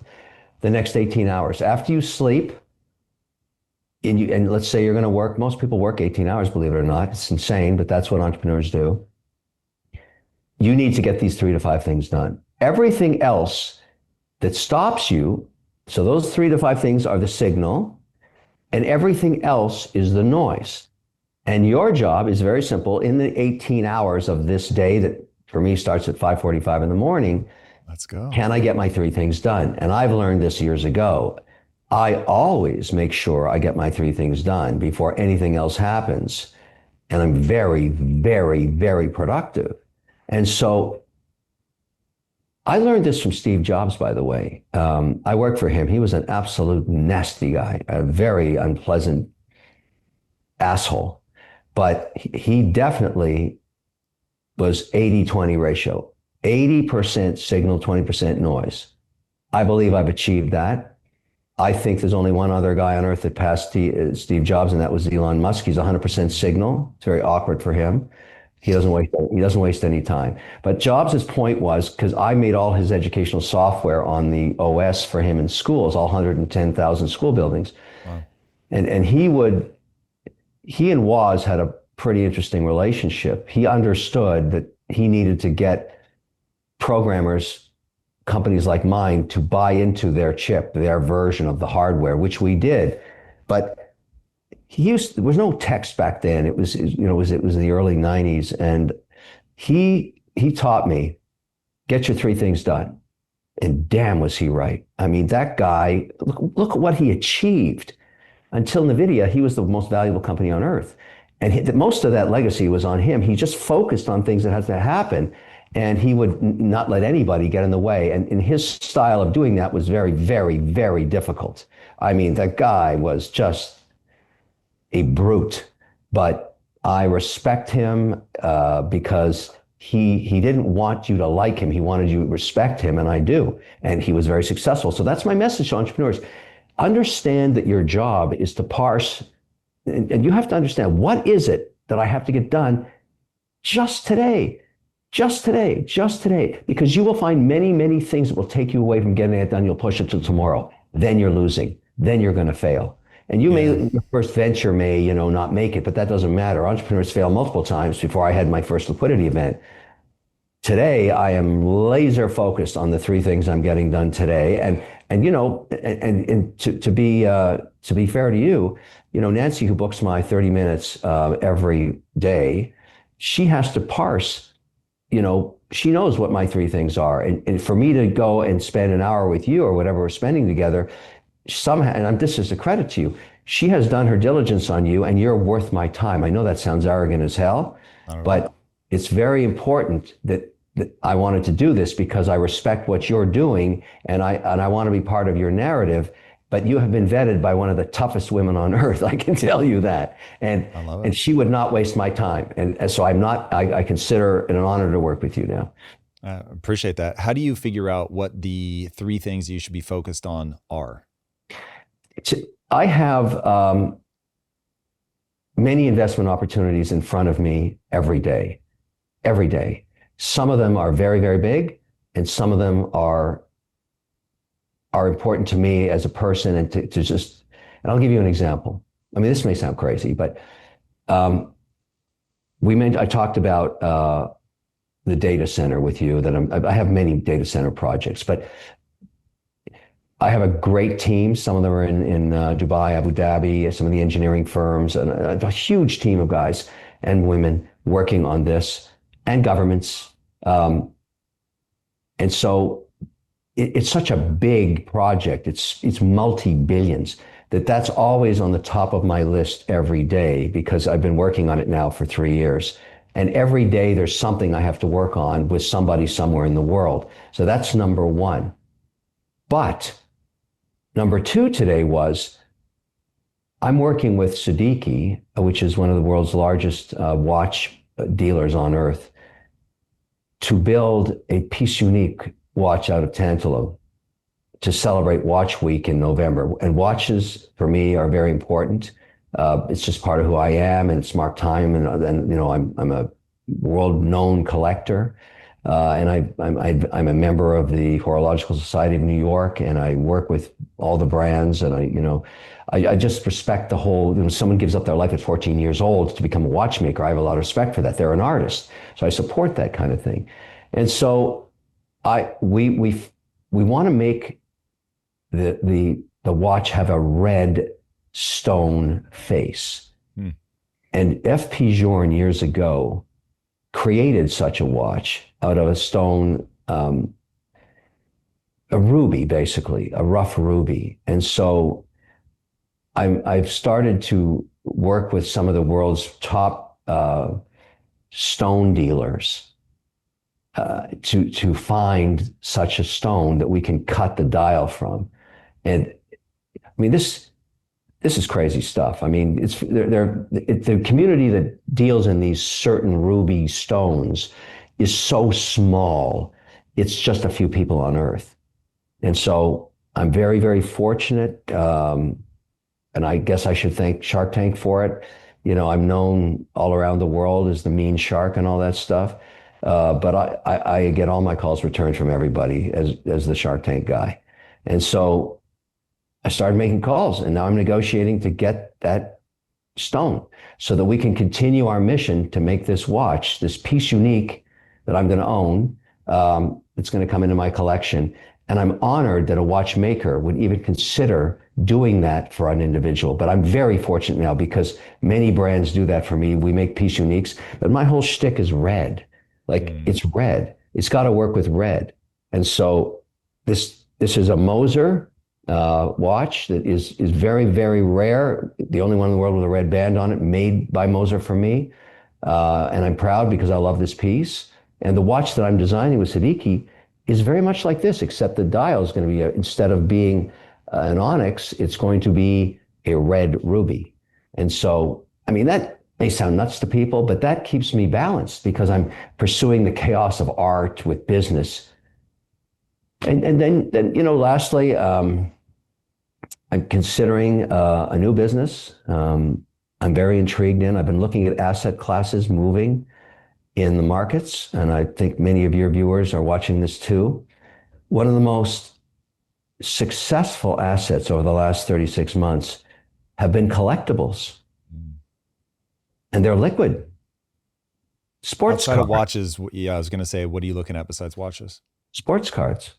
Speaker 2: the next 18 hours. After you sleep, and let's say you're going to work, most people work 18 hours, believe it or not. It's insane, but that's what entrepreneurs do. You need to get these 3 to 5 things done. Everything else that stops you, so those 3 to 5 things are the signal, and everything else is the noise. And your job is very simple. In the 18 hours of this day that for me starts at 5:45 in the morning,
Speaker 1: let's go. Can
Speaker 2: I get my 3 things done? And I've learned this years ago. I always make sure I get my 3 things done before anything else happens. And I'm very, very, very productive. And so I learned this from Steve Jobs, by the way. I worked for him. He was an absolute nasty guy, a very unpleasant asshole. But he definitely was 80-20 ratio, 80% signal, 20% noise. I believe I've achieved that. I think there's only one other guy on earth that passed Steve Jobs, and that was Elon Musk. He's 100% signal. It's very awkward for him. He doesn't waste any time. But Jobs' point was, because I made all his educational software on the OS for him in schools, all 110,000 school buildings.
Speaker 1: Wow.
Speaker 2: And he and Woz had a pretty interesting relationship. He understood that he needed to get programmers, companies like mine, to buy into their chip, their version of the hardware, which we did. But there was no text back then. It was the early 90s. And he taught me, get your three things done. And damn, was he right. I mean, that guy, look at what he achieved. Until NVIDIA, he was the most valuable company on earth. And most of that legacy was on him. He just focused on things that had to happen. And he would not let anybody get in the way. And his style of doing that was very, very, very difficult. I mean, that guy was just a brute, but I respect him because he didn't want you to like him. He wanted you to respect him, and I do. And he was very successful. So that's my message to entrepreneurs. Understand that your job is to parse, and you have to understand, what is it that I have to get done just today? Just today, just today, because you will find many, many things that will take you away from getting it done. You'll push it to tomorrow. Then you're losing. Then you're going to fail. And your first venture may, not make it, but that doesn't matter. Entrepreneurs fail multiple times. Before I had my first liquidity event, today I am laser focused on the three things I'm getting done today. And to be fair to you, Nancy, who books my 30 minutes every day, she has to parse. She knows what my three things are. And for me to go and spend an hour with you or whatever we're spending together, somehow, and this is a credit to you, she has done her diligence on you, and you're worth my time. I know that sounds arrogant as hell, but it's very important that I wanted to do this because I respect what you're doing, and I want to be part of your narrative. But you have been vetted by one of the toughest women on earth, I can tell you that. And she would not waste my time. And so I consider it an honor to work with you now.
Speaker 1: Appreciate that. How do you figure out what the three things you should be focused on are?
Speaker 2: I have many investment opportunities in front of me every day. Every day. Some of them are very, very big, and some of them are important to me as a person, and and I'll give you an example. I mean, this may sound crazy, but I talked about the data center with you, that I have many data center projects, but I have a great team. Some of them are in Dubai, Abu Dhabi, some of the engineering firms, and a huge team of guys and women working on this, and governments. And so it's such a big project. It's multi-billions that's always on the top of my list every day, because I've been working on it now for 3 years. And every day there's something I have to work on with somebody somewhere in the world. So that's number one. But number two today was, I'm working with Siddiqui, which is one of the world's largest watch dealers on earth, to build a piece unique watch out of tantalum to celebrate Watch Week in November. And watches for me are very important. It's just part of who I am, and it's marked time. And I'm a world-known collector. And I'm a member of the Horological Society of New York, and I work with all the brands. And I just respect the whole, when someone gives up their life at 14 years old to become a watchmaker, I have a lot of respect for that. They're an artist. So I support that kind of thing. And so we want to make the watch have a red stone face. And F.P. Journe years ago created such a watch out of a stone, a ruby, basically, a rough ruby. And so I've started to work with some of the world's top stone dealers to find such a stone that we can cut the dial from. And I mean, this this is crazy stuff. I mean, the community that deals in these certain ruby stones is so small. It's just a few people on Earth. And so I'm very, very fortunate. And I guess I should thank Shark Tank for it. I'm known all around the world as the mean shark and all that stuff. But I get all my calls returned from everybody as the Shark Tank guy. And so I started making calls, and now I'm negotiating to get that stone so that we can continue our mission to make this watch, this piece unique that I'm going to own. It's going to come into my collection. And I'm honored that a watchmaker would even consider doing that for an individual. But I'm very fortunate now because many brands do that for me. We make piece uniques, but my whole shtick is red. Like it's red. It's got to work with red. And so this is a Moser watch that is very, very rare. The only one in the world with a red band on it, made by Moser for me. And I'm proud because I love this piece. And the watch that I'm designing with Siddiqui is very much like this, except the dial is going to be, instead of being an onyx, it's going to be a red ruby. And so, I mean, that may sound nuts to people, but that keeps me balanced because I'm pursuing the chaos of art with business. And then lastly, I'm considering a new business. I'm very intrigued in. I've been looking at asset classes moving in the markets, and I think many of your viewers are watching this too. One of the most successful assets over the last 36 months have been collectibles, and they're liquid. Sports
Speaker 1: Outside
Speaker 2: cards.
Speaker 1: of watches, yeah, I was going to say, what are you looking at besides watches?
Speaker 2: Sports cards.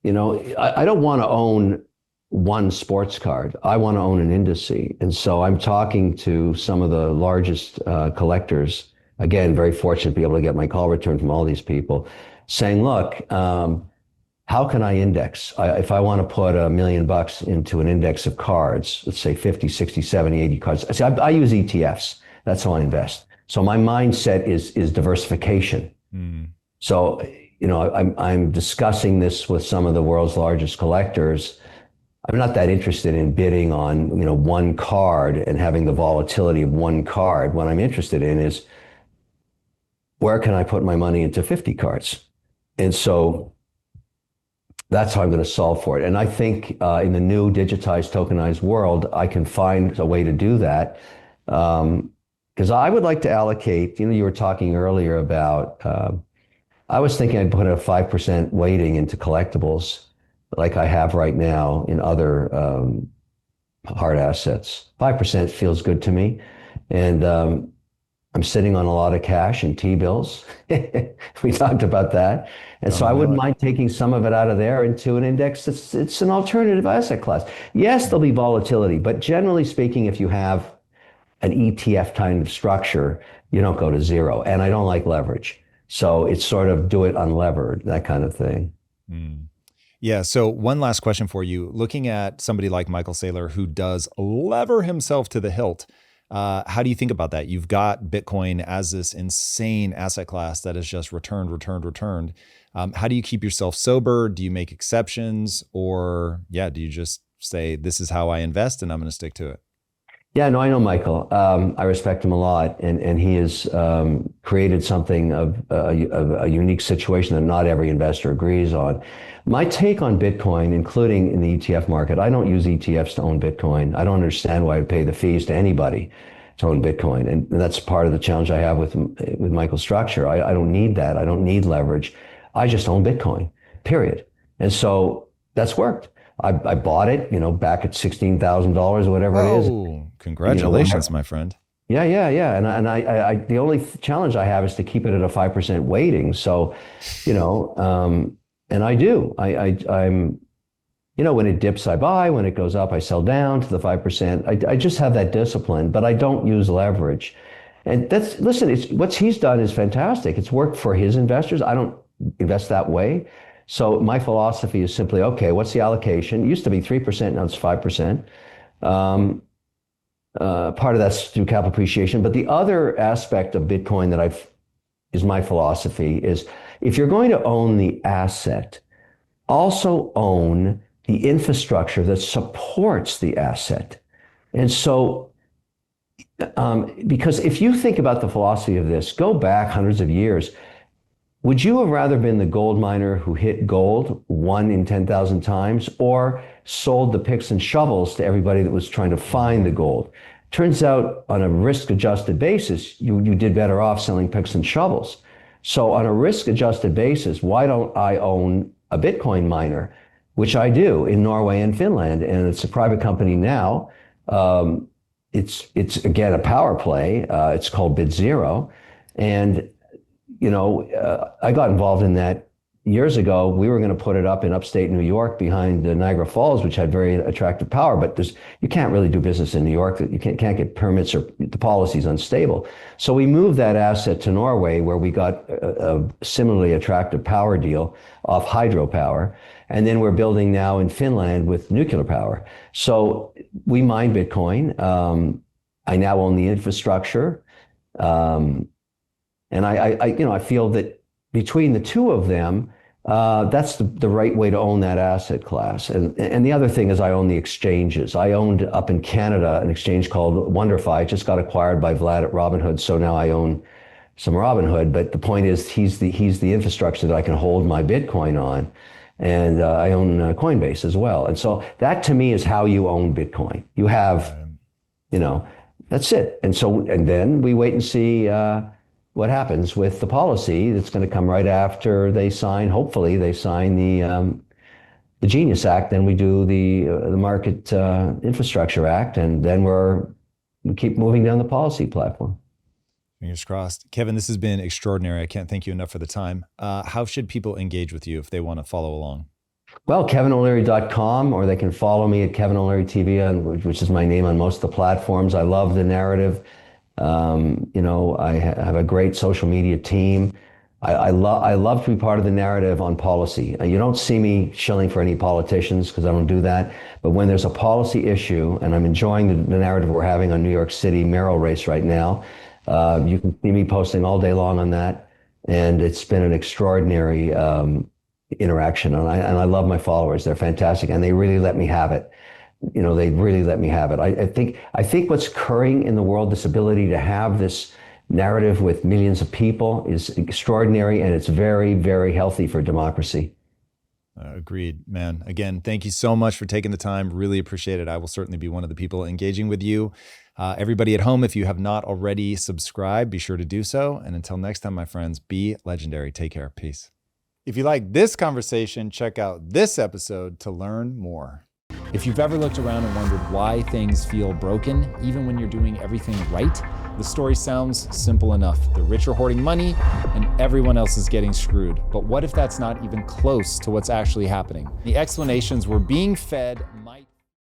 Speaker 2: I don't want to own one sports card. I want to own an indice. And so I'm talking to some of the largest collectors, again, very fortunate to be able to get my call return from all these people, saying, look, how can I index? If I want to put $1 million into an index of cards, let's say 50, 60, 70, 80 cards. See, I use ETFs. That's how I invest. So my mindset is diversification. So, I'm discussing this with some of the world's largest collectors. I'm not that interested in bidding on, one card and having the volatility of one card. What I'm interested in is where can I put my money into 50 cards? And so that's how I'm going to solve for it. And I think in the new digitized, tokenized world, I can find a way to do that. Because I would like to allocate, you were talking earlier about, I was thinking I'd put a 5% weighting into collectibles like I have right now in other hard assets. 5% feels good to me. And I'm sitting on a lot of cash and T-bills. We talked about that. And so I wouldn't mind taking some of it out of there into an index. It's an alternative asset class. Yes, there'll be volatility, but generally speaking, if you have an ETF kind of structure, you don't go to zero. And I don't like leverage. So it's sort of do it unlevered, that kind of thing.
Speaker 1: Yeah. So one last question for you. Looking at somebody like Michael Saylor, who does lever himself to the hilt, how do you think about that? You've got Bitcoin as this insane asset class that has just returned. How do you keep yourself sober? Do you make exceptions? Or do you just say, this is how I invest and I'm going to stick to it?
Speaker 2: Yeah, no, I know Michael. I respect him a lot, and he has created something of a unique situation that not every investor agrees on. My take on Bitcoin, including in the ETF market, I don't use ETFs to own Bitcoin. I don't understand why I would pay the fees to anybody to own Bitcoin, and that's part of the challenge I have with Michael's structure. I don't need that. I don't need leverage. I just own Bitcoin, period. And so that's worked. I bought it, back at $16,000 or whatever it is.
Speaker 1: Congratulations, my friend.
Speaker 2: Yeah. And I the only challenge I have is to keep it at a 5% weighting. So, and I do. I'm, when it dips, I buy. When it goes up, I sell down to the 5%. I just have that discipline, but I don't use leverage. And what he's done is fantastic. It's worked for his investors. I don't invest that way. So my philosophy is simply, okay, what's the allocation? It used to be 3%, now it's 5%. Part of that's through capital appreciation. But the other aspect of Bitcoin that is my philosophy is if you're going to own the asset, also own the infrastructure that supports the asset. And so, because if you think about the philosophy of this, go back hundreds of years, would you have rather been the gold miner who hit gold 1 in 10,000 times, or sold the picks and shovels to everybody that was trying to find the gold? Turns out, on a risk-adjusted basis, you did better off selling picks and shovels. So on a risk-adjusted basis, why don't I own a Bitcoin miner, which I do in Norway and Finland, and it's a private company now. It's again a power play. It's called BitZero, and I got involved in that years ago. We were going to put it up in upstate New York behind Niagara Falls, which had very attractive power, but you can't really do business in New York. You can't get permits, or the policy's unstable. So we moved that asset to Norway, where we got a similarly attractive power deal off hydropower. And then we're building now in Finland with nuclear power. So we mine Bitcoin. I now own the infrastructure. And I feel that between the two of them, that's the right way to own that asset class. And the other thing is, I own the exchanges. I owned up in Canada an exchange called WonderFi. It just got acquired by Vlad at Robinhood, so now I own some Robinhood. But the point is, he's the infrastructure that I can hold my Bitcoin on, and I own Coinbase as well. And so that, to me, is how you own Bitcoin. You have, that's it. And then we wait and see what happens with the policy that's going to come right after they sign. Hopefully, they sign the Genius Act. Then we do the Market Infrastructure Act, and then we keep moving down the policy platform.
Speaker 1: Fingers crossed. Kevin, this has been extraordinary. I can't thank you enough for the time. How should people engage with you if they want to follow along?
Speaker 2: Well, KevinO'Leary.com, or they can follow me at Kevin O'Leary TV, which is my name on most of the platforms. I love the narrative. I have a great social media team. I love to be part of the narrative on policy. You don't see me shilling for any politicians, because I don't do that. But when there's a policy issue, and I'm enjoying the narrative we're having on New York City mayoral race right now, you can see me posting all day long on that. And it's been an extraordinary interaction. And I love my followers. They're fantastic. And they really let me have it. They really let me have it. I think what's occurring in the world, this ability to have this narrative with millions of people, is extraordinary, and it's very, very healthy for democracy.
Speaker 1: Agreed, man. Again, thank you so much for taking the time. Really appreciate it. I will certainly be one of the people engaging with you. Everybody at home, if you have not already subscribed, be sure to do so. And until next time, my friends, be legendary. Take care. Peace. If you like this conversation, check out this episode to learn more. If you've ever looked around and wondered why things feel broken, even when you're doing everything right, the story sounds simple enough. The rich are hoarding money and everyone else is getting screwed. But what if that's not even close to what's actually happening? The explanations we're being fed